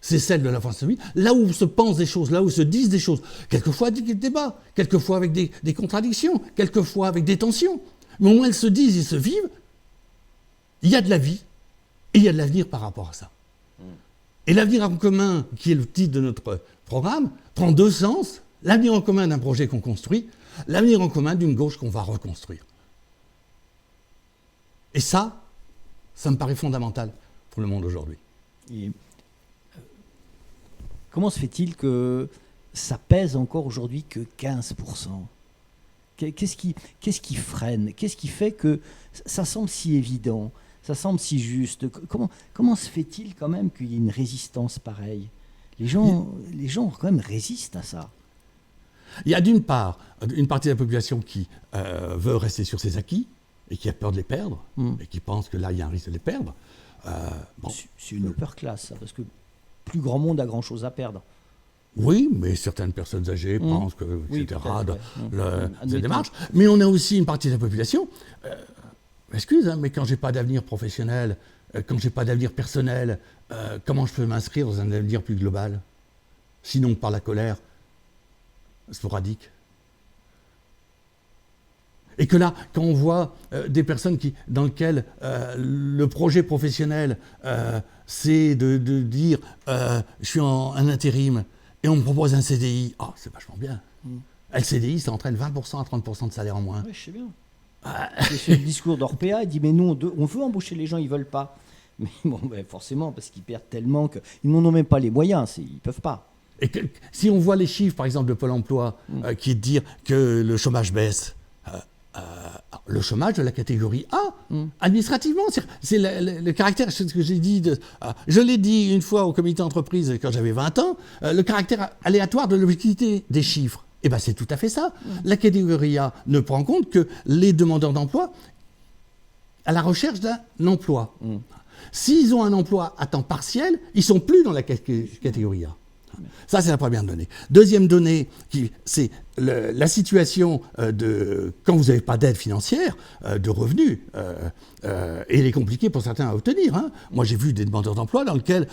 c'est celle de la France Insoumise, là où se pensent des choses, là où se disent des choses, quelquefois avec des débats, quelquefois avec des contradictions, quelquefois avec des tensions, mais au moins elles se disent et se vivent, il y a de la vie et il y a de l'avenir par rapport à ça. Et l'avenir en commun, qui est le titre de notre programme, prend deux sens. L'avenir en commun d'un projet qu'on construit, l'avenir en commun d'une gauche qu'on va reconstruire. Et ça me paraît fondamental pour le monde aujourd'hui. Et comment se fait-il que ça pèse encore aujourd'hui que 15%? Qu'est-ce qui freine? Qu'est-ce qui fait que ça semble si évident? Ça semble si juste. Comment se fait-il quand même qu'il y ait une résistance pareille? Les gens quand même résistent à ça. Il y a d'une part une partie de la population qui veut rester sur ses acquis et qui a peur de les perdre, et qui pense que là, il y a un risque de les perdre. C'est une upper class, ça, parce que plus grand monde a grand-chose à perdre. Oui, mais certaines personnes âgées pensent que, etc., cette démarche. Admettons. Mais on a aussi une partie de la population, excuse, mais quand j'ai pas d'avenir professionnel, quand j'ai pas d'avenir personnel, comment je peux m'inscrire dans un avenir plus global? Sinon par la colère sporadique. Et que là, quand on voit des personnes dans lesquelles le projet professionnel, c'est de dire je suis en intérim et on me propose un CDI, c'est vachement bien. Le CDI, ça entraîne 20% à 30% de salaire en moins. Oui, je sais bien. C'est le discours d'Orpea, il dit mais nous on veut embaucher les gens, ils veulent pas. Mais bon, forcément, parce qu'ils perdent tellement qu'ils n'en ont même pas les moyens, ils peuvent pas. Et si on voit les chiffres, par exemple, de Pôle emploi, qui disent que le chômage baisse, le chômage de la catégorie A, administrativement, c'est le caractère, c'est ce que j'ai dit, je l'ai dit une fois au comité d'entreprise quand j'avais 20 ans, le caractère aléatoire de l'objectivité des chiffres. Eh bien, c'est tout à fait ça. La catégorie A ne prend compte que les demandeurs d'emploi à la recherche d'un emploi. S'ils ont un emploi à temps partiel, ils ne sont plus dans la catégorie A. Ça, c'est la première donnée. Deuxième donnée, c'est la situation de quand vous n'avez pas d'aide financière, de revenus, et elle est compliquée pour certains à obtenir. Moi, j'ai vu des demandeurs d'emploi dans lesquels,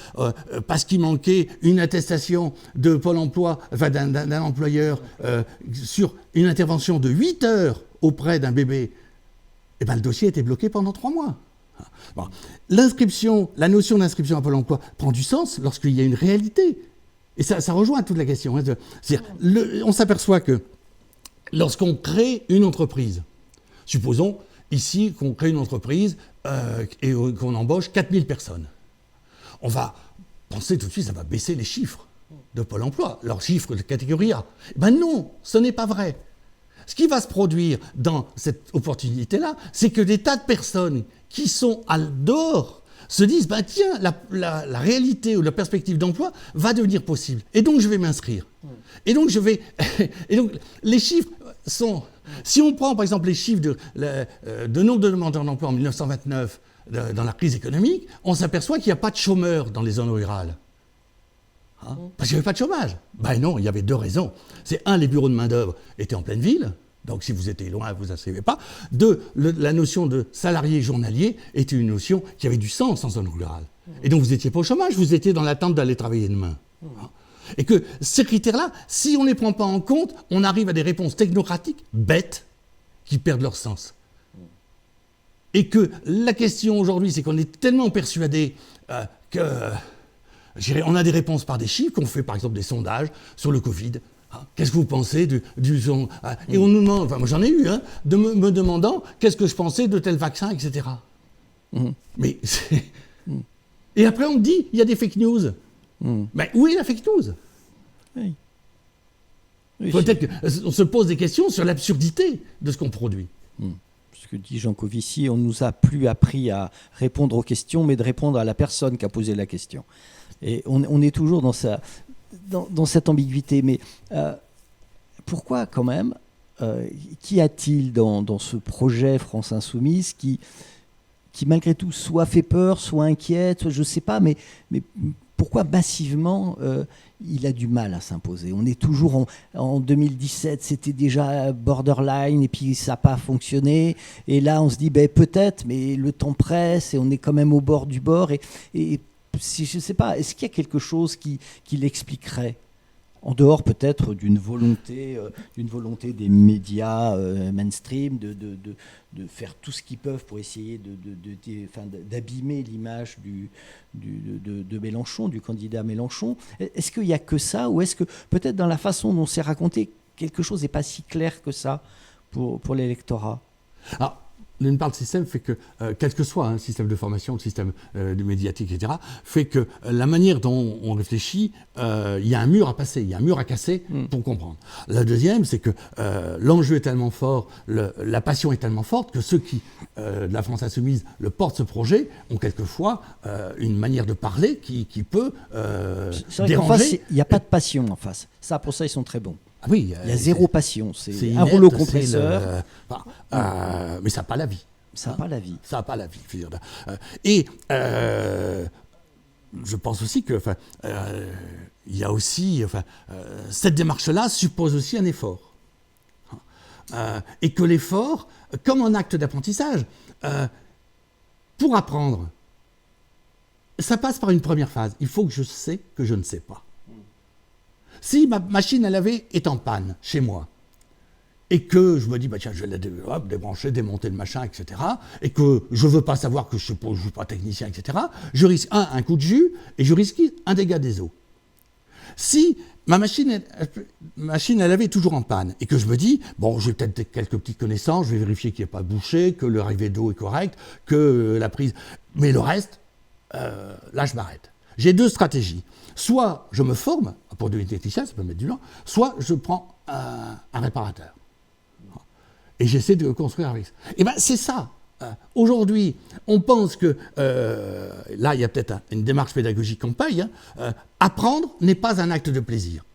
parce qu'il manquait une attestation de Pôle emploi, enfin d'un employeur, sur une intervention de 8 heures auprès d'un bébé, eh ben, le dossier était bloqué pendant 3 mois. Bon. La notion d'inscription à Pôle emploi prend du sens lorsqu'il y a une réalité. Et ça rejoint toute la question. On s'aperçoit que lorsqu'on crée une entreprise, supposons ici qu'on crée une entreprise et qu'on embauche 4000 personnes, on va penser tout de suite ça va baisser les chiffres de Pôle emploi, leurs chiffres de catégorie A. Ben non, ce n'est pas vrai. Ce qui va se produire dans cette opportunité-là, c'est que des tas de personnes qui sont à dehors se disent, tiens, la réalité ou la perspective d'emploi va devenir possible. Et donc, je vais m'inscrire. Et donc, et donc, les chiffres sont... Si on prend, par exemple, les chiffres de nombre de demandeurs d'emploi en 1929, dans la crise économique, on s'aperçoit qu'il n'y a pas de chômeurs dans les zones rurales. Parce qu'il n'y avait pas de chômage. Non, il y avait 2 raisons. C'est les bureaux de main-d'œuvre étaient en pleine ville. Donc, si vous étiez loin, vous ne s'inscrivez pas. 2, la notion de salarié journalier était une notion qui avait du sens en zone rurale. Et donc, vous n'étiez pas au chômage, vous étiez dans l'attente d'aller travailler demain. Et que ces critères-là, si on ne les prend pas en compte, on arrive à des réponses technocratiques bêtes qui perdent leur sens. Et que la question aujourd'hui, c'est qu'on est tellement persuadé on a des réponses par des chiffres, qu'on fait par exemple des sondages sur le Covid. Qu'est-ce que vous pensez et on nous demande, enfin moi j'en ai eu, me demandant qu'est-ce que je pensais de tel vaccin, etc. Mais et après on me dit, il y a des fake news. Mais où est la fake news? Oui, peut-être qu'on se pose des questions sur l'absurdité de ce qu'on produit. Ce que dit Jean Covici, on ne nous a plus appris à répondre aux questions, mais de répondre à la personne qui a posé la question. Et on est toujours dans cette ambiguïté. Mais pourquoi quand même, qu'y a-t-il dans ce projet France Insoumise qui malgré tout soit fait peur, soit inquiète, je ne sais pas, mais pourquoi massivement il a du mal à s'imposer? On est toujours en 2017, c'était déjà borderline et puis ça n'a pas fonctionné. Et là, on se dit peut-être, mais le temps presse et on est quand même au bord du bord. Et si, je ne sais pas, est-ce qu'il y a quelque chose qui l'expliquerait? En dehors peut-être d'une volonté des médias mainstream de faire tout ce qu'ils peuvent pour essayer d'abîmer l'image de Mélenchon, du candidat Mélenchon. Est-ce qu'il n'y a que ça, ou est-ce que peut-être dans la façon dont c'est raconté, quelque chose n'est pas si clair que ça pour l'électorat? Alors, d'une part, le système fait que, quel que soit un système de formation, le système de médiatique, etc., fait que la manière dont on réfléchit, il y a un mur à passer, il y a un mur à casser pour comprendre. La deuxième, c'est que l'enjeu est tellement fort, la passion est tellement forte que ceux qui, de la France Insoumise, le portent ce projet, ont quelquefois une manière de parler qui peut c'est vrai déranger. qu'en face, il n'y a pas de passion en face. Ça, pour ça, ils sont très bons. Ah oui, il y a zéro passion. C'est un inerte, rouleau compresseur. Mais ça n'a pas la vie. Ça n'a pas la vie. Ça n'a pas la vie. Et je pense aussi que, il y a aussi, cette démarche-là suppose aussi un effort. Et que l'effort, comme un acte d'apprentissage, pour apprendre, ça passe par une première phase. Il faut que je sais que je ne sais pas. Si ma machine à laver est en panne chez moi, et que je me dis, tiens, je vais la débrancher, démonter le machin, etc., et que je ne veux pas savoir que je ne suis pas technicien, etc., je risque, un coup de jus, et je risque un dégât des eaux. Si ma machine à laver est toujours en panne, et que je me dis, j'ai peut-être quelques petites connaissances, je vais vérifier qu'il n'y a pas bouché, que l'arrivée d'eau est correcte, que la prise... Mais le reste, là, je m'arrête. J'ai deux stratégies. Soit je me forme pour devenir technicien, ça peut mettre du temps, soit je prends un réparateur. Et j'essaie de construire un risque. Et bien, c'est ça. Aujourd'hui, on pense que, là, il y a peut-être une démarche pédagogique qu'on paye, apprendre n'est pas un acte de plaisir.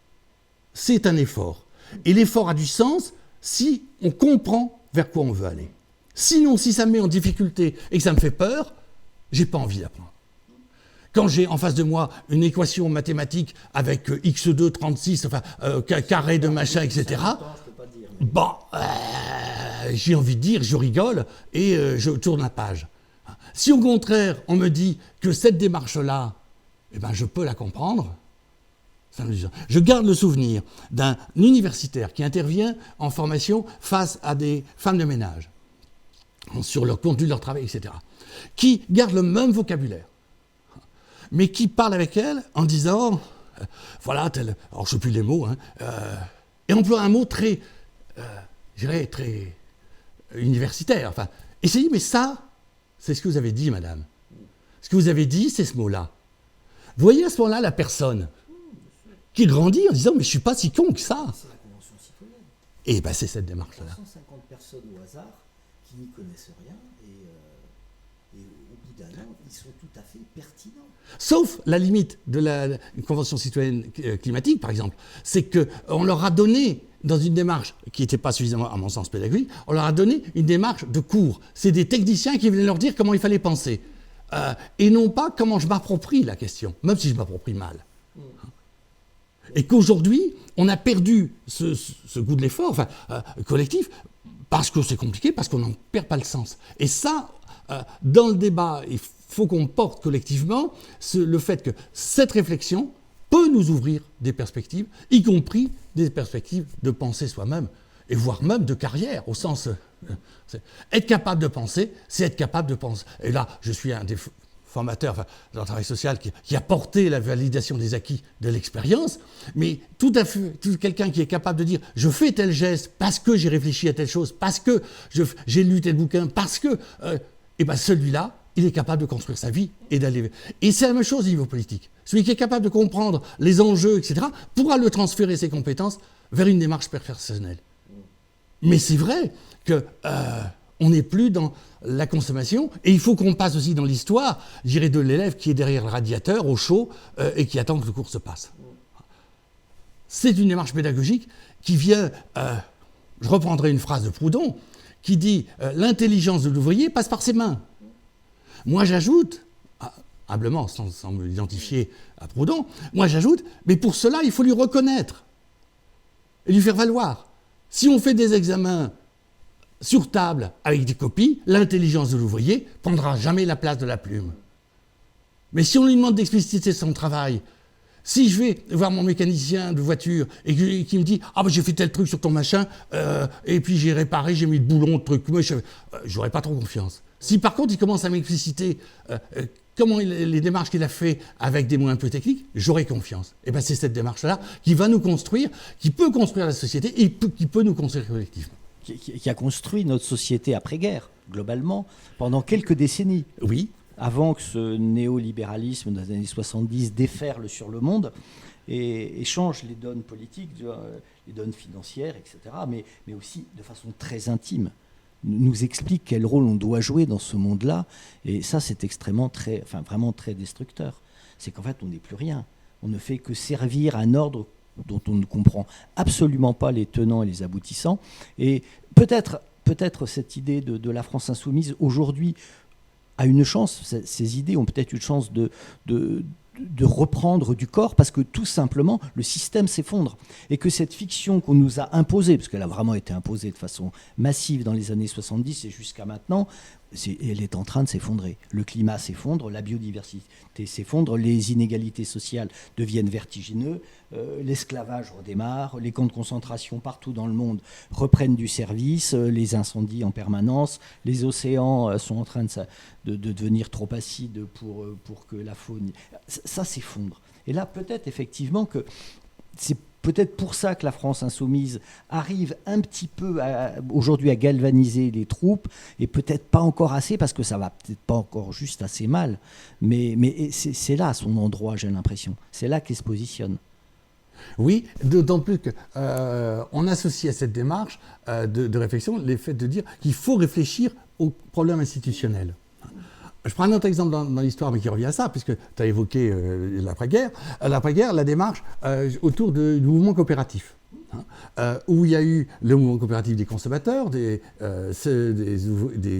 C'est un effort. Et l'effort a du sens si on comprend vers quoi on veut aller. Sinon, si ça me met en difficulté et que ça me fait peur, j'ai pas envie d'apprendre. Quand j'ai en face de moi une équation mathématique avec x2, 36, carré de machin, etc., j'ai envie de dire, je rigole et je tourne la page. Si au contraire, on me dit que cette démarche-là, je peux la comprendre, ça me dit ça. Je garde le souvenir d'un universitaire qui intervient en formation face à des femmes de ménage, sur leur contenu de leur travail, etc., qui gardent le même vocabulaire, mais qui parle avec elle en disant, alors je ne sais plus les mots, et emploie un mot très, je dirais, très universitaire. Et c'est dit, mais ça, c'est ce que vous avez dit, madame. Ce que vous avez dit, c'est ce mot-là. Vous voyez à ce moment-là la personne qui grandit en disant, mais je ne suis pas si con que ça. C'est la Convention citoyenne. Et c'est cette démarche-là. 150 personnes au hasard qui n'y connaissent rien et au bout d'un an, ils sont tout à fait pertinents. Sauf la limite de la Convention citoyenne climatique, par exemple, c'est qu'on leur a donné, dans une démarche qui n'était pas suffisamment, à mon sens, pédagogique, on leur a donné une démarche de cours. C'est des techniciens qui venaient leur dire comment il fallait penser. Et non pas comment je m'approprie la question, même si je m'approprie mal. Et qu'aujourd'hui, on a perdu ce goût de l'effort collectif, parce que c'est compliqué, parce qu'on n'en perd pas le sens. Et ça, dans le débat, il faut qu'on porte collectivement le fait que cette réflexion peut nous ouvrir des perspectives, y compris des perspectives de penser soi-même, et voire même de carrière, au sens... être capable de penser, c'est être capable de penser. Et là, je suis un des formateurs dans le travail social qui a porté la validation des acquis de l'expérience, mais tout à fait, quelqu'un qui est capable de dire « je fais tel geste parce que j'ai réfléchi à telle chose, parce que j'ai lu tel bouquin, parce que... celui-là, il est capable de construire sa vie et d'aller... Et c'est la même chose au niveau politique. Celui qui est capable de comprendre les enjeux, etc., pourra le transférer ses compétences vers une démarche personnelle. Mais c'est vrai qu'on n'est plus dans la consommation, et il faut qu'on passe aussi dans l'histoire, je dirais, de l'élève qui est derrière le radiateur, au chaud, et qui attend que le cours se passe. C'est une démarche pédagogique qui vient... je reprendrai une phrase de Proudhon, qui dit « l'intelligence de l'ouvrier passe par ses mains ». Moi, j'ajoute, humblement, sans me identifier à Proudhon, moi, j'ajoute, mais pour cela, il faut lui reconnaître et lui faire valoir. Si on fait des examens sur table avec des copies, l'intelligence de l'ouvrier prendra jamais la place de la plume. Mais si on lui demande d'expliciter son travail Si je vais voir mon mécanicien de voiture et qu'il me dit « Ah, j'ai fait tel truc sur ton machin, et puis j'ai réparé, j'ai mis le boulon, le truc, moi, j'aurais pas trop confiance. » Si par contre il commence à m'expliciter comment les démarches qu'il a fait avec des mots un peu techniques, j'aurai confiance. Et bien c'est cette démarche-là qui va nous construire, qui peut construire la société et qui peut nous construire collectivement. Qui a construit notre société après-guerre, globalement, pendant quelques décennies. Oui. Avant que ce néolibéralisme des années 70 déferle sur le monde et change les donnes politiques, les donnes financières, etc., mais aussi de façon très intime, nous explique quel rôle on doit jouer dans ce monde-là. Et ça, c'est vraiment très destructeur. C'est qu'en fait, on n'est plus rien. On ne fait que servir un ordre dont on ne comprend absolument pas les tenants et les aboutissants. Et peut-être cette idée de la France insoumise, aujourd'hui, a une chance, ces idées ont peut-être une chance de reprendre du corps, parce que tout simplement le système s'effondre et que cette fiction qu'on nous a imposée, parce qu'elle a vraiment été imposée de façon massive dans les années 70 et jusqu'à maintenant, elle est en train de s'effondrer. Le climat s'effondre, la biodiversité s'effondre, les inégalités sociales deviennent vertigineuses, l'esclavage redémarre, les camps de concentration partout dans le monde reprennent du service, les incendies en permanence, les océans sont en train de devenir trop acides pour que la faune... Ça s'effondre. Et là, peut-être effectivement que c'est peut-être pour ça que la France insoumise arrive un petit peu aujourd'hui à galvaniser les troupes, et peut-être pas encore assez, parce que ça va peut-être pas encore juste assez mal, mais c'est là son endroit, j'ai l'impression. C'est là qu'il se positionne. Oui, d'autant plus qu'on associe à cette démarche de réflexion les faits de dire qu'il faut réfléchir aux problèmes institutionnels. Je prends un autre exemple dans l'histoire, mais qui revient à ça, puisque tu as évoqué l'après-guerre. L'après-guerre, la démarche autour du mouvement coopératif, où il y a eu le mouvement coopératif des consommateurs, des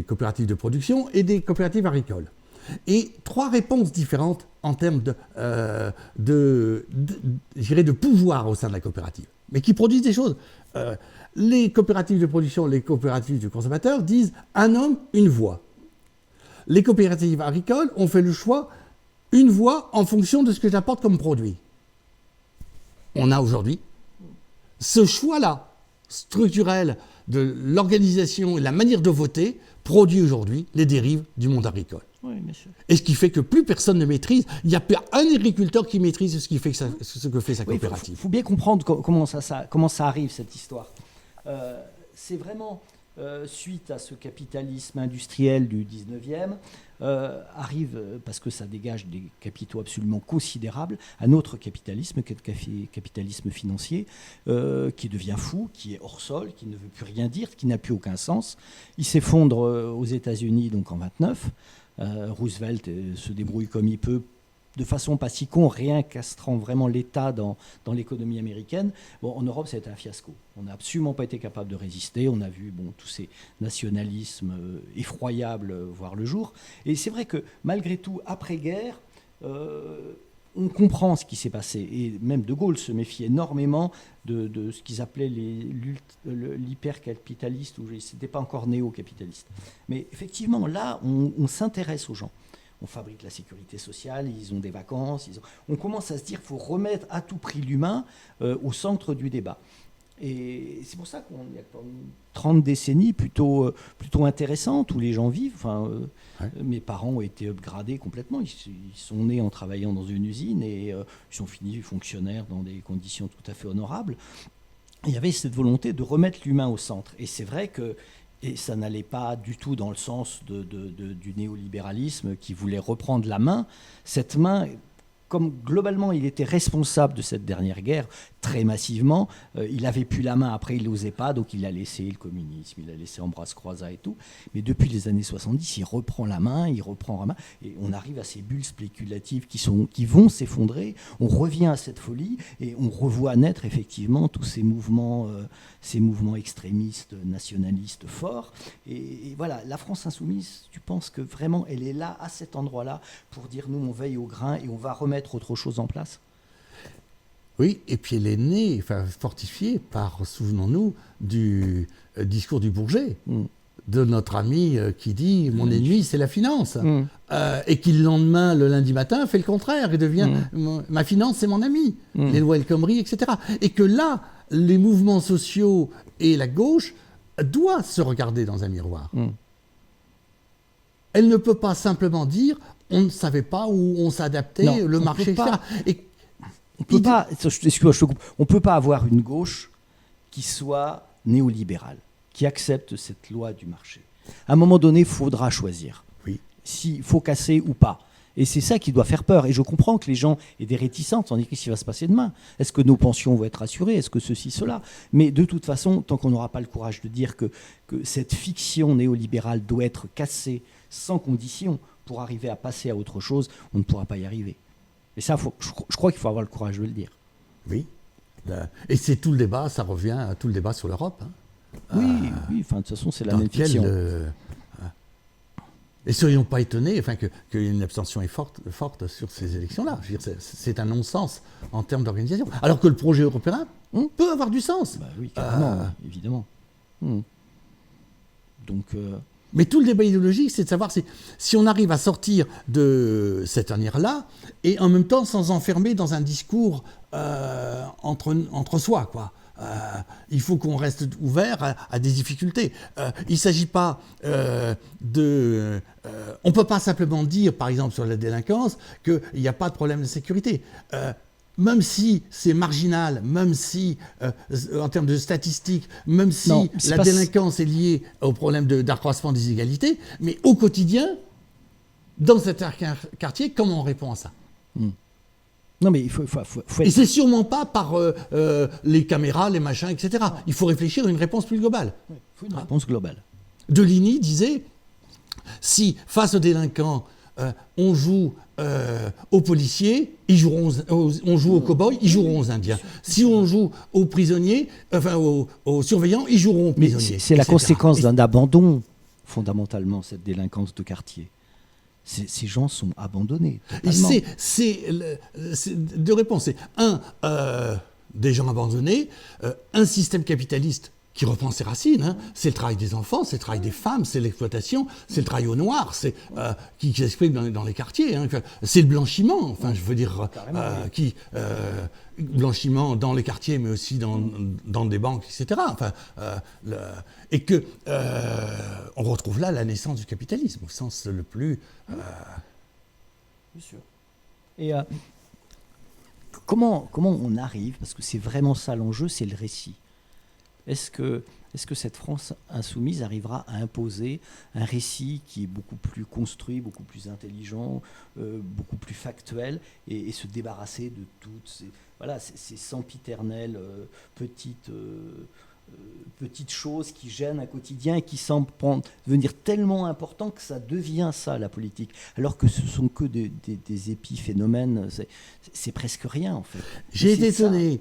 coopératives de production et des coopératives agricoles. Et trois réponses différentes en termes de pouvoir au sein de la coopérative, mais qui produisent des choses. Les coopératives de production, les coopératives de consommateurs disent « un homme, une voix ». Les coopératives agricoles ont fait le choix, une voie en fonction de ce que j'apporte comme produit. On a aujourd'hui ce choix-là, structurel, de l'organisation et la manière de voter, produit aujourd'hui les dérives du monde agricole. Oui, bien sûr. Et ce qui fait que plus personne ne maîtrise, il n'y a plus un agriculteur qui maîtrise ce que fait sa coopérative. Il faut bien comprendre comment ça arrive, cette histoire. C'est vraiment... suite à ce capitalisme industriel du 19e, arrive, parce que ça dégage des capitaux absolument considérables, un autre capitalisme, qui est le capitalisme financier, qui devient fou, qui est hors sol, qui ne veut plus rien dire, qui n'a plus aucun sens. Il s'effondre aux États-Unis donc en 1929. Roosevelt se débrouille comme il peut, de façon pas si con, rien castrant vraiment l'État dans l'économie américaine. Bon, en Europe, c'était un fiasco. On n'a absolument pas été capable de résister. On a vu tous ces nationalismes effroyables voir le jour. Et c'est vrai que malgré tout, après-guerre, on comprend ce qui s'est passé. Et même De Gaulle se méfie énormément de ce qu'ils appelaient l'hypercapitaliste, ou c'était pas encore néo-capitaliste. Mais effectivement, là, on s'intéresse aux gens. On fabrique la sécurité sociale, ils ont des vacances. On commence à se dire qu'il faut remettre à tout prix l'humain au centre du débat. Et c'est pour ça qu'il y a 30 décennies plutôt intéressantes où les gens vivent. Mes parents ont été upgradés complètement. Ils sont nés en travaillant dans une usine et ils sont finis fonctionnaires dans des conditions tout à fait honorables. Il y avait cette volonté de remettre l'humain au centre. Et c'est vrai que ça n'allait pas du tout dans le sens du néolibéralisme qui voulait reprendre la main. Cette main, comme globalement il était responsable de cette dernière guerre, très massivement, il avait plus la main, après il n'osait pas, donc il a laissé le communisme, il a laissé Ambroise Croizat et tout. Mais depuis les années 70, il reprend la main, et on arrive à ces bulles spéculatives qui vont s'effondrer. On revient à cette folie et on revoit naître effectivement tous ces mouvements extrémistes, nationalistes forts. Et voilà, la France insoumise, tu penses que vraiment elle est là, à cet endroit-là, pour dire nous on veille au grain et on va remettre autre chose en place? Oui, et puis elle est née, fortifiée par, souvenons-nous, du discours du Bourget. de notre ami qui dit « mon ennemi, c'est la finance Mm. Et qui le lendemain, le lundi matin, fait le contraire et devient « ma finance, c'est mon ami les lois El Khomri, etc. Et que là, les mouvements sociaux et la gauche doivent se regarder dans un miroir. Elle ne peut pas simplement dire « on ne savait pas ou on s'adaptait, Non, le on marché, peut pas. etc. » Et On peut pas, excuse-moi, je te coupe. On peut pas avoir une gauche qui soit néolibérale, qui accepte cette loi du marché. À un moment donné, il faudra choisir oui. s'il faut casser ou pas. Et c'est ça qui doit faire peur. Et je comprends que les gens aient des réticences. On dit qu'est-ce qui va se passer demain? Est-ce que nos pensions vont être assurées? Est-ce que ceci, cela? Mais de toute façon, tant qu'on n'aura pas le courage de dire que cette fiction néolibérale doit être cassée sans condition pour arriver à passer à autre chose, on ne pourra pas y arriver. Et ça, je crois qu'il faut avoir le courage de le dire. Oui. Et c'est tout le débat, ça revient à tout le débat sur l'Europe. Oui, enfin, de toute façon, c'est la même Lequel, fiction. et soyons pas étonnés qu'il y ait une abstention forte sur ces élections-là. Je veux dire, c'est un non-sens en termes d'organisation. Alors que le projet européen peut avoir du sens. Bah oui, carrément, évidemment. Donc, mais tout le débat idéologique, c'est de savoir si on arrive à sortir de cette ornière-là et en même temps sans enfermer dans un discours entre soi, quoi. Il faut qu'on reste ouvert à des difficultés. Il ne s'agit pas on ne peut pas simplement dire, par exemple sur la délinquance, qu'il n'y a pas de problème de sécurité. Même si c'est marginal, même si, en termes de statistiques, même si la délinquance est liée au problème d'accroissement des inégalités, mais au quotidien, dans cet quartier, comment on répond à ça? Non, mais il faut être... Et c'est sûrement pas par les caméras, les machins, etc. Il faut réfléchir à une réponse plus globale. Il faut une réponse globale. Deligny disait, si face aux délinquants, on joue aux policiers, on joue aux cow-boys, ils joueront aux Indiens. Si on joue aux prisonniers, enfin aux surveillants, ils joueront aux prisonniers. Mais c'est la conséquence d'un abandon, fondamentalement, cette délinquance de quartier. Ces gens sont abandonnés. C'est deux réponses. C'est des gens abandonnés, un système capitaliste qui reprend ses racines. C'est le travail des enfants, c'est le travail des femmes, c'est l'exploitation, c'est le travail au noir, c'est qui s'exprime dans les quartiers. C'est le blanchiment, enfin, je veux dire, blanchiment dans les quartiers, mais aussi dans des banques, etc. Enfin, et que on retrouve là la naissance du capitalisme au sens le plus. Bien sûr. Et comment on arrive, parce que c'est vraiment ça l'enjeu, c'est le récit. Est-ce que cette France insoumise arrivera à imposer un récit qui est beaucoup plus construit, beaucoup plus intelligent, beaucoup plus factuel, et se débarrasser de toutes ces sempiternelles petites choses qui gênent un quotidien et qui semblent devenir tellement importants que ça devient ça, la politique. Alors que ce sont que des épiphénomènes, c'est presque rien, en fait. J'ai été étonné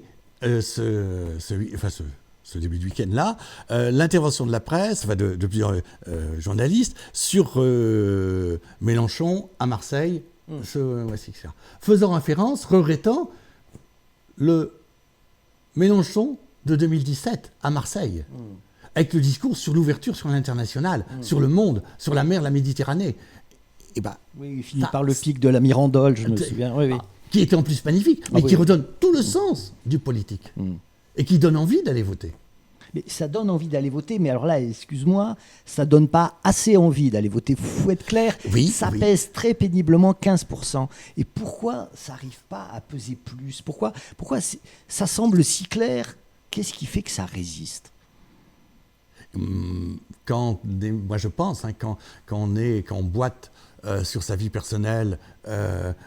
ce début de week-end-là, l'intervention de la presse, de plusieurs journalistes, sur Mélenchon à Marseille, faisant référence, regrettant le Mélenchon de 2017 à Marseille, avec le discours sur l'ouverture sur l'international, sur le monde, sur la mer, la Méditerranée. Et oui, il finit par le pic de la Mirandole, je me souviens. Oui. Qui était en plus magnifique, mais qui redonne tout le sens du politique. Et qui donne envie d'aller voter. Mais ça donne envie d'aller voter, mais alors là, excuse-moi, ça donne pas assez envie d'aller voter. Il faut être clair, ça pèse très péniblement 15%. Et pourquoi ça n'arrive pas à peser plus? Pourquoi ça semble si clair? Qu'est-ce qui fait que ça résiste? Moi je pense, quand on boite sur sa vie personnelle,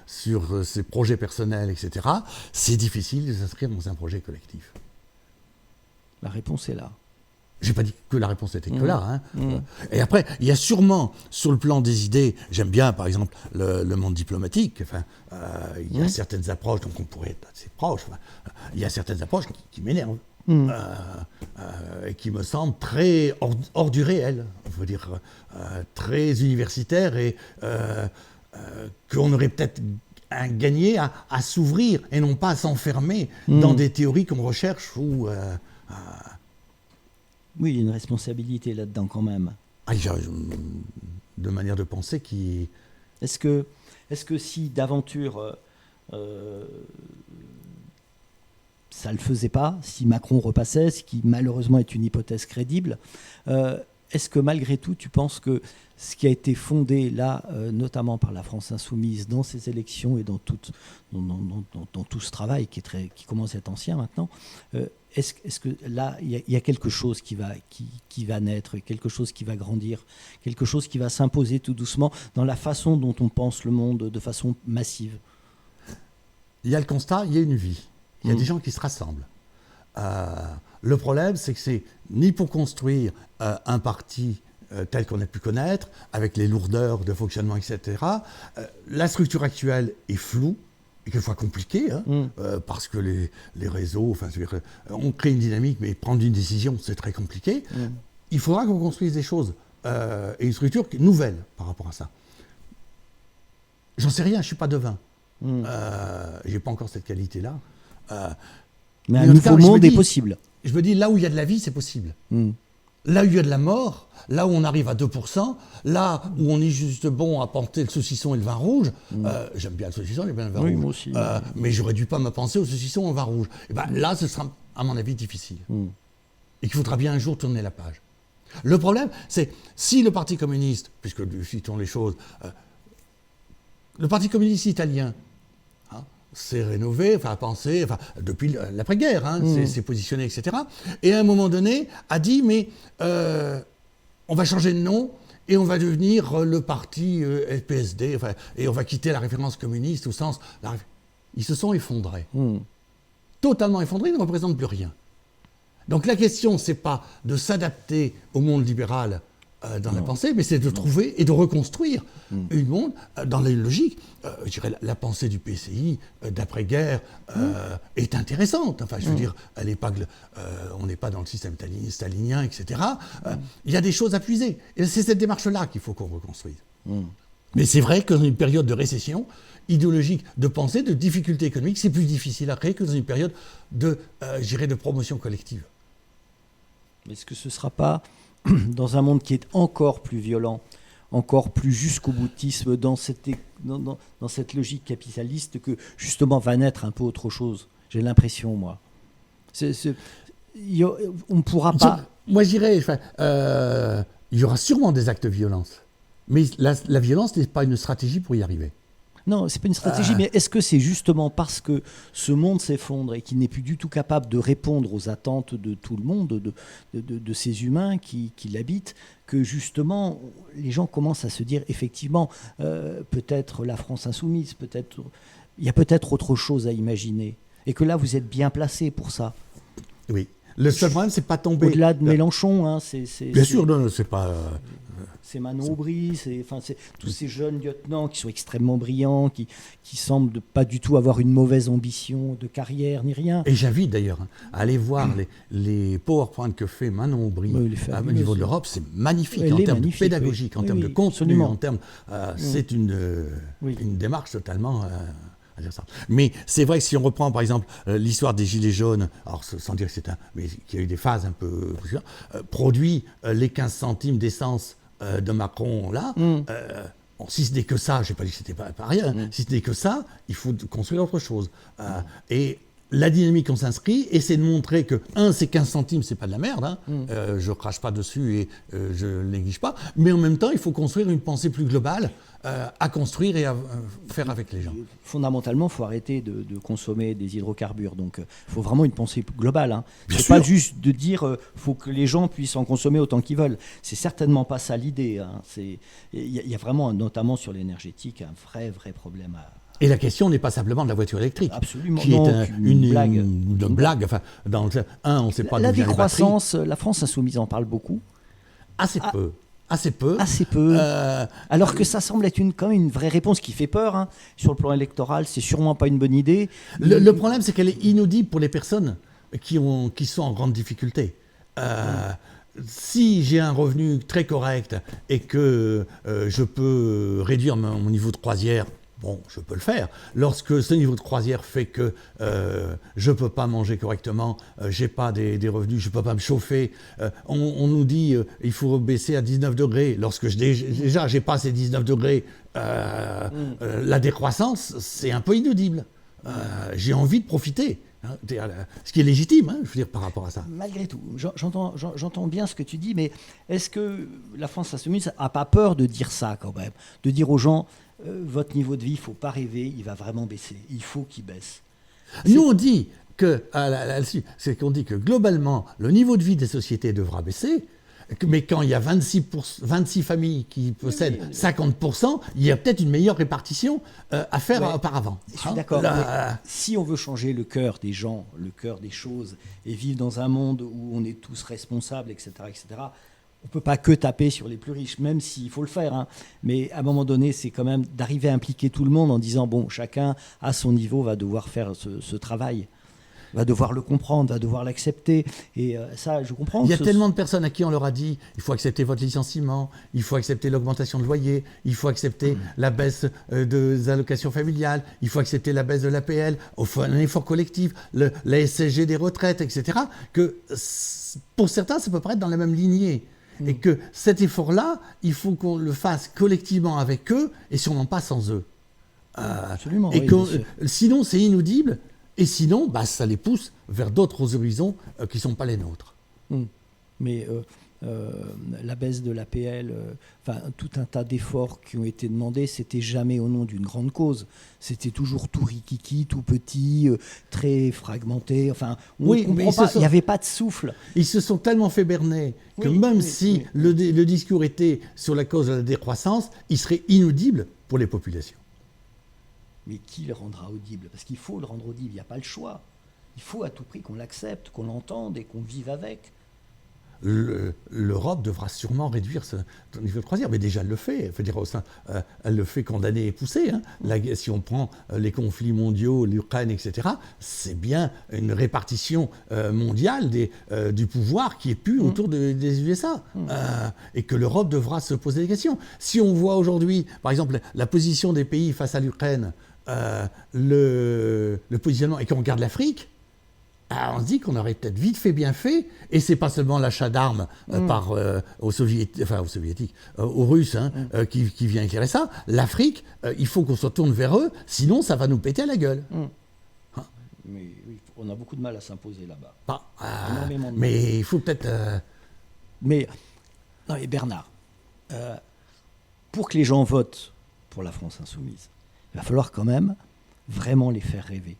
sur ses projets personnels, etc., c'est difficile de s'inscrire dans un projet collectif. La réponse est là. Je n'ai pas dit que la réponse était que là. Et après, il y a sûrement, sur le plan des idées, j'aime bien, par exemple, le monde diplomatique. Il y a certaines approches, donc on pourrait être assez proche. Il y a certaines approches qui m'énervent. Et qui me semblent très hors du réel. Je veux dire, très universitaires et qu'on aurait peut-être gagné à s'ouvrir et non pas à s'enfermer dans des théories qu'on recherche ou... Oui, il y a une responsabilité là-dedans quand même. de manière de penser qui... Est-ce que si d'aventure ça ne le faisait pas, si Macron repassait, ce qui malheureusement est une hypothèse crédible, est-ce que malgré tout tu penses que ce qui a été fondé là, notamment par la France Insoumise, dans ces élections et dans tout ce travail qui commence à être ancien maintenant, est-ce que là, il y a quelque chose qui va naître, quelque chose qui va grandir, quelque chose qui va s'imposer tout doucement dans la façon dont on pense le monde de façon massive? Il y a le constat, il y a une vie. Il y a des gens qui se rassemblent. Le problème, c'est que c'est ni pour construire un parti tel qu'on a pu connaître, avec les lourdeurs de fonctionnement, etc. La structure actuelle est floue, et quelquefois compliquée, parce que les réseaux, on crée une dynamique, mais prendre une décision, c'est très compliqué. Il faudra qu'on construise des choses, et une structure nouvelle par rapport à ça. J'en sais rien, je ne suis pas devin. Je n'ai pas encore cette qualité-là. Mais un nouveau monde est possible. Je me dis, là où il y a de la vie, c'est possible. Là où il y a de la mort, là où on arrive à 2%, là où on est juste bon à porter le saucisson et le vin rouge, j'aime bien le saucisson, j'aime bien le vin rouge. Moi aussi. Mais j'aurais dû pas me penser au saucisson et au vin rouge. Et ben, là, ce sera, à mon avis, difficile. Et qu'il faudra bien un jour tourner la page. Le problème, c'est si le Parti communiste, puisque nous citons les choses, le Parti communiste italien, s'est rénové, a pensé, depuis l'après-guerre, s'est positionné, etc. Et à un moment donné, a dit, mais on va changer de nom et on va devenir le parti PSD, et on va quitter la référence communiste au sens... Ils se sont effondrés. Totalement effondrés, ils ne représentent plus rien. Donc la question, ce n'est pas de s'adapter au monde libéral dans la pensée, mais c'est de trouver et de reconstruire une monde dans les logiques. Je dirais la pensée du PCI d'après-guerre est intéressante. Enfin, je veux dire, elle est pas, on n'est pas dans le système stalinien, etc. Il y a des choses à puiser. Et c'est cette démarche-là qu'il faut qu'on reconstruise. Mais c'est vrai que dans une période de récession idéologique, de pensée, de difficultés économiques, c'est plus difficile à créer que dans une période de, je dirais, de promotion collective. Est-ce que ce ne sera pas dans un monde qui est encore plus violent, encore plus jusqu'au boutisme dans cette logique capitaliste que justement va naître un peu autre chose? J'ai l'impression, moi. On ne pourra pas... Moi, je dirais, il y aura sûrement des actes de violence, mais la violence n'est pas une stratégie pour y arriver. Non, c'est pas une stratégie, mais est-ce que c'est justement parce que ce monde s'effondre et qu'il n'est plus du tout capable de répondre aux attentes de tout le monde, de ces humains qui l'habitent, que justement les gens commencent à se dire effectivement, peut-être la France insoumise, il y a peut-être autre chose à imaginer, et que là vous êtes bien placé pour ça. Oui. Le seul problème, c'est pas tomber... Au-delà de Mélenchon, Bien sûr, non, c'est pas... C'est Manon Aubry, c'est tous ces jeunes lieutenants qui sont extrêmement brillants, qui semblent pas du tout avoir une mauvaise ambition de carrière ni rien. Et j'invite d'ailleurs à aller voir les PowerPoint que fait Manon Aubry au niveau de l'Europe. C'est magnifique en termes de pédagogique, en termes de contenu, en termes... c'est une démarche totalement... Mais c'est vrai que si on reprend par exemple l'histoire des Gilets jaunes, alors sans dire que mais qu'il y a eu des phases un peu produit les 15 centimes d'essence de Macron là, si ce n'est que ça, je n'ai pas dit que c'était pas rien, si ce n'est que ça, il faut construire autre chose. Et la dynamique on s'inscrit, et c'est de montrer que, ces 15 centimes, c'est pas de la merde, je crache pas dessus et je ne néglige pas, mais en même temps, il faut construire une pensée plus globale à construire et à faire avec les gens. Fondamentalement, il faut arrêter de consommer des hydrocarbures. Donc, il faut vraiment une pensée globale. C'est pas juste de dire faut que les gens puissent en consommer autant qu'ils veulent. C'est certainement pas ça l'idée. Il y a vraiment, notamment sur l'énergétique, un vrai problème à... Et la question n'est pas simplement de la voiture électrique, absolument, qui est une blague. Enfin, on ne sait pas... La décroissance, la France insoumise en parle beaucoup. Assez peu. Assez peu. Alors que ça semble être quand même une vraie réponse qui fait peur. Sur le plan électoral, c'est sûrement pas une bonne idée. Le problème, c'est qu'elle est inaudible pour les personnes qui sont en grande difficulté. Si j'ai un revenu très correct et que je peux réduire mon niveau de croisière, bon, je peux le faire. Lorsque ce niveau de croisière fait que je ne peux pas manger correctement, je n'ai pas des revenus, je ne peux pas me chauffer, on nous dit il faut baisser à 19 degrés. Lorsque déjà je n'ai pas ces 19 degrés, la décroissance, c'est un peu inaudible. J'ai envie de profiter. Hein, ce qui est légitime, hein, je veux dire, par rapport à ça. Malgré tout, j'entends bien ce que tu dis, mais est-ce que la France insoumise n'a pas peur de dire ça quand même? De dire aux gens, votre niveau de vie, il ne faut pas rêver, il va vraiment baisser, il faut qu'il baisse. Nous, on dit que, c'est qu'on dit que globalement, le niveau de vie des sociétés devra baisser, mais quand il y a 26 familles qui possèdent 50%, il y a peut-être une meilleure répartition à faire auparavant. Je suis d'accord. Si on veut changer le cœur des gens, le cœur des choses, et vivre dans un monde où on est tous responsables, etc., on ne peut pas que taper sur les plus riches, même s'il faut le faire. Hein. Mais à un moment donné, c'est quand même d'arriver à impliquer tout le monde en disant, bon, chacun à son niveau va devoir faire ce travail. Va devoir le comprendre, va devoir l'accepter. Et ça, je comprends. Il y a tellement de personnes à qui on leur a dit il faut accepter votre licenciement, il faut accepter l'augmentation de loyer, il faut accepter la baisse des allocations familiales, il faut accepter la baisse de l'APL, un effort collectif, la SSG des retraites, etc. Que pour certains, ça peut paraître dans la même lignée. Et que cet effort-là, il faut qu'on le fasse collectivement avec eux et sûrement pas sans eux. Absolument. Et sinon, c'est inaudible. Et sinon, ça les pousse vers d'autres horizons qui ne sont pas les nôtres. Mais la baisse de l'APL, tout un tas d'efforts qui ont été demandés, c'était jamais au nom d'une grande cause. C'était toujours tout rikiki, tout petit, très fragmenté. Enfin, il n'y avait pas de souffle. Ils se sont tellement fait berner que si le discours était sur la cause de la décroissance, il serait inaudible pour les populations. Mais qui le rendra audible? Parce qu'il faut le rendre audible, il n'y a pas le choix. Il faut à tout prix qu'on l'accepte, qu'on l'entende et qu'on vive avec. L'Europe devra sûrement réduire son niveau de croisière, mais déjà elle le fait. Elle le fait condamner et pousser. Hein. Si on prend les conflits mondiaux, l'Ukraine, etc., c'est bien une répartition mondiale du pouvoir qui est plus autour des USA. Et que l'Europe devra se poser des questions. Si on voit aujourd'hui, par exemple, la position des pays face à l'Ukraine, le positionnement, et qu'on regarde l'Afrique, on se dit qu'on aurait peut-être vite fait bien fait, et c'est pas seulement l'achat d'armes aux Soviétiques, aux Russes qui vient éclairer ça. L'Afrique, il faut qu'on se tourne vers eux, sinon ça va nous péter à la gueule. Mais oui, on a beaucoup de mal à s'imposer là-bas. Mais il faut peut-être... Mais Bernard, pour que les gens votent pour la France insoumise, il va falloir quand même vraiment les faire rêver.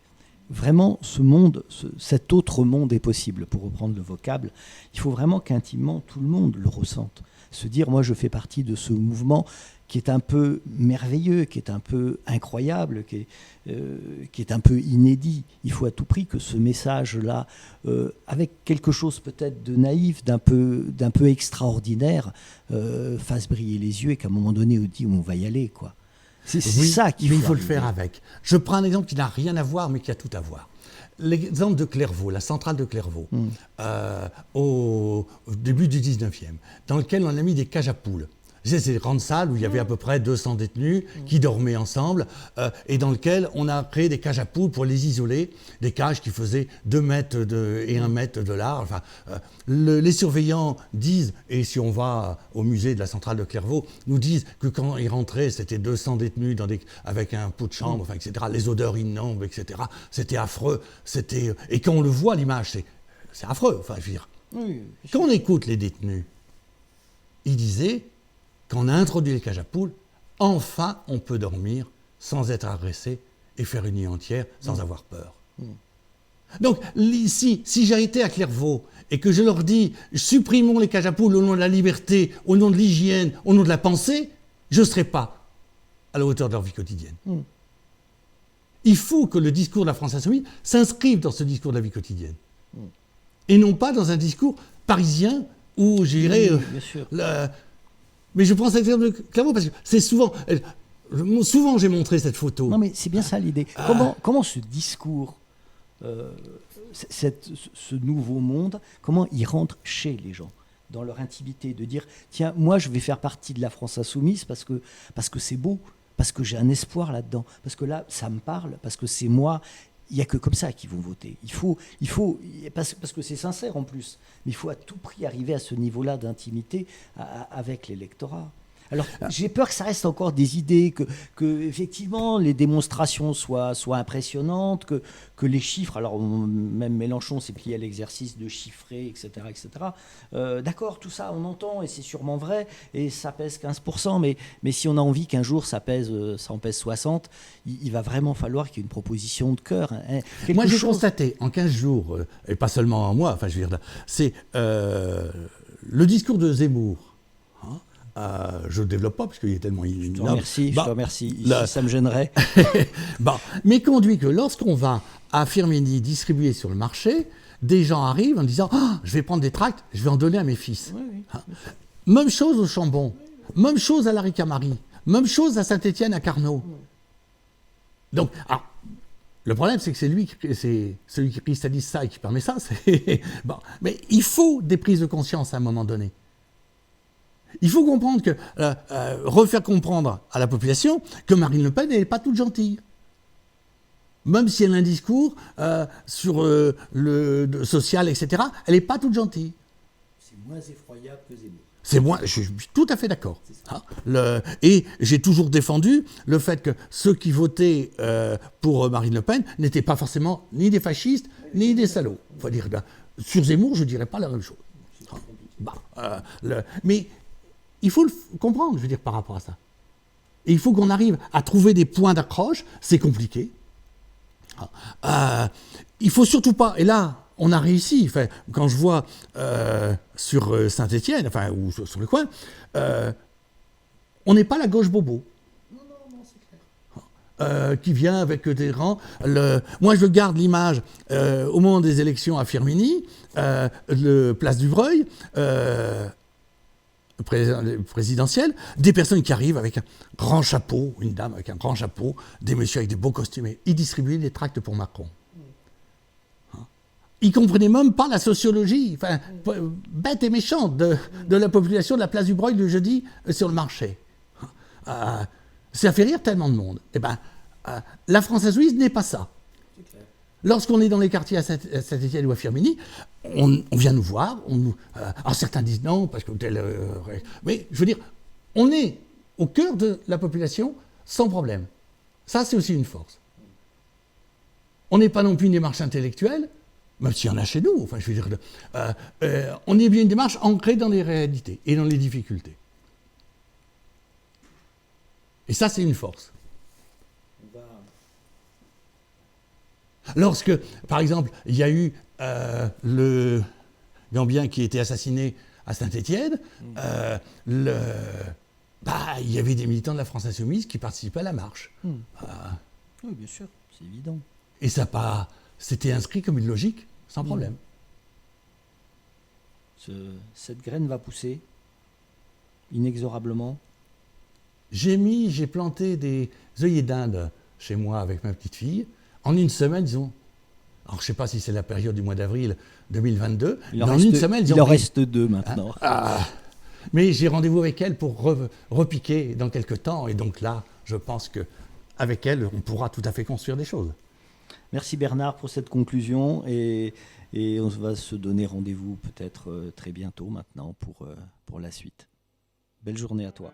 Vraiment, ce monde, cet autre monde est possible, pour reprendre le vocable. Il faut vraiment qu'intimement, tout le monde le ressente. Se dire, moi, je fais partie de ce mouvement qui est un peu merveilleux, qui est un peu incroyable, qui est un peu inédit. Il faut à tout prix que ce message-là, avec quelque chose peut-être de naïf, d'un peu extraordinaire, fasse briller les yeux et qu'à un moment donné, on dit, on va y aller, quoi. C'est ça qu'il faut. Il faut le faire avec. Je prends un exemple qui n'a rien à voir, mais qui a tout à voir. L'exemple de Clairvaux, la centrale de Clairvaux, au début du 19e, dans lequel on a mis des cages à poules. C'est ces grandes salles où il y avait à peu près 200 détenus qui dormaient ensemble et dans lequel on a créé des cages à poules pour les isoler, des cages qui faisaient 2 mètres et 1 mètre de large. Enfin, les surveillants disent, et si on va au musée de la centrale de Clairvaux, nous disent que quand ils rentraient, c'était 200 détenus avec un pot de chambre, etc. Les odeurs innombres, etc. C'était affreux. Et quand on le voit, l'image, c'est affreux. Enfin, je veux dire, quand on écoute les détenus, ils disaient... Quand on a introduit les cages à poules, enfin on peut dormir sans être agressé et faire une nuit entière sans avoir peur. Donc si j'ai été à Clairvaux et que je leur dis supprimons les cages à poules au nom de la liberté, au nom de l'hygiène, au nom de la pensée, je ne serai pas à la hauteur de leur vie quotidienne. Il faut que le discours de la France insoumise s'inscrive dans ce discours de la vie quotidienne. Et non pas dans un discours parisien où j'irai... Mais je prends cet exemple de Clairvaux parce que c'est souvent j'ai montré cette photo. Non mais c'est bien ça l'idée. Comment ce discours, ce nouveau monde, comment il rentre chez les gens, dans leur intimité, de dire tiens, moi je vais faire partie de la France insoumise parce que c'est beau, parce que j'ai un espoir là-dedans, parce que là, ça me parle, parce que c'est moi. Il n'y a que comme ça qu'ils vont voter. Parce que c'est sincère en plus, mais il faut à tout prix arriver à ce niveau-là d'intimité avec l'électorat. Alors, j'ai peur que ça reste encore des idées, que effectivement les démonstrations soient impressionnantes, que les chiffres, alors même Mélenchon s'est plié à l'exercice de chiffrer, etc. etc. D'accord, tout ça on entend et c'est sûrement vrai, et ça pèse 15%, mais si on a envie qu'un jour ça en pèse 60, il va vraiment falloir qu'il y ait une proposition de cœur. Hein, moi j'ai constaté en 15 jours, et pas seulement en mois, enfin je veux dire, c'est le discours de Zemmour. Je ne développe pas parce qu'il est tellement Je te remercie. Ça me gênerait. Mais conduit que lorsqu'on va à Firminy distribuer sur le marché, des gens arrivent en disant je vais prendre des tracts, je vais en donner à mes fils. Oui. Même chose au Chambon, même chose à la Ricamarie, même chose à Saint-Étienne, à Carnot. Donc, le problème, c'est que c'est celui qui cristallise ça et qui permet ça. Mais il faut des prises de conscience à un moment donné. Il faut comprendre refaire comprendre à la population que Marine Le Pen n'est pas toute gentille. Même si elle a un discours sur le social, etc., elle n'est pas toute gentille. C'est moins effroyable que Zemmour. Je suis tout à fait d'accord. Et j'ai toujours défendu le fait que ceux qui votaient pour Marine Le Pen n'étaient pas forcément ni des fascistes, ni des salauds. Faut dire, sur Zemmour, je ne dirais pas la même chose. Mais il faut le comprendre, je veux dire, par rapport à ça. Et il faut qu'on arrive à trouver des points d'accroche. C'est compliqué. Il faut surtout pas... Et là, on a réussi. Enfin, quand je vois sur Saint-Étienne, ou sur le coin, on n'est pas la gauche bobo. Non, c'est clair. Qui vient avec des rangs. Moi, je garde l'image au moment des élections à Firminy, place du Breuil, présidentielle, des personnes qui arrivent avec un grand chapeau, une dame avec un grand chapeau, des messieurs avec des beaux costumes, et ils distribuaient des tracts pour Macron. Ils ne comprenaient même pas la sociologie, bête et méchante, de la population de la place du Breuil le jeudi sur le marché. Ça fait rire tellement de monde. La Française n'est pas ça. Lorsqu'on est dans les quartiers à Saint-Étienne ou à Firminy, on vient nous voir. Alors certains disent non, parce que mais je veux dire, on est au cœur de la population sans problème. Ça, c'est aussi une force. On n'est pas non plus une démarche intellectuelle, même s'il y en a chez nous. Enfin, je veux dire, on est bien une démarche ancrée dans les réalités et dans les difficultés. Et ça, c'est une force. Lorsque, par exemple, il y a eu le Gambien qui a été assassiné à Saint-Étienne, il y avait des militants de la France Insoumise qui participaient à la marche. Oui, bien sûr, c'est évident. Et c'était inscrit comme une logique, sans problème. Cette graine va pousser, inexorablement. J'ai planté des œillets d'Inde chez moi avec ma petite fille. En une semaine, disons, alors je ne sais pas si c'est la période du mois d'avril 2022, il en reste 2 maintenant. Mais j'ai rendez-vous avec elle pour repiquer dans quelques temps, et donc là, je pense qu'avec elle, on pourra tout à fait construire des choses. Merci Bernard pour cette conclusion, et on va se donner rendez-vous peut-être très bientôt maintenant pour la suite. Belle journée à toi.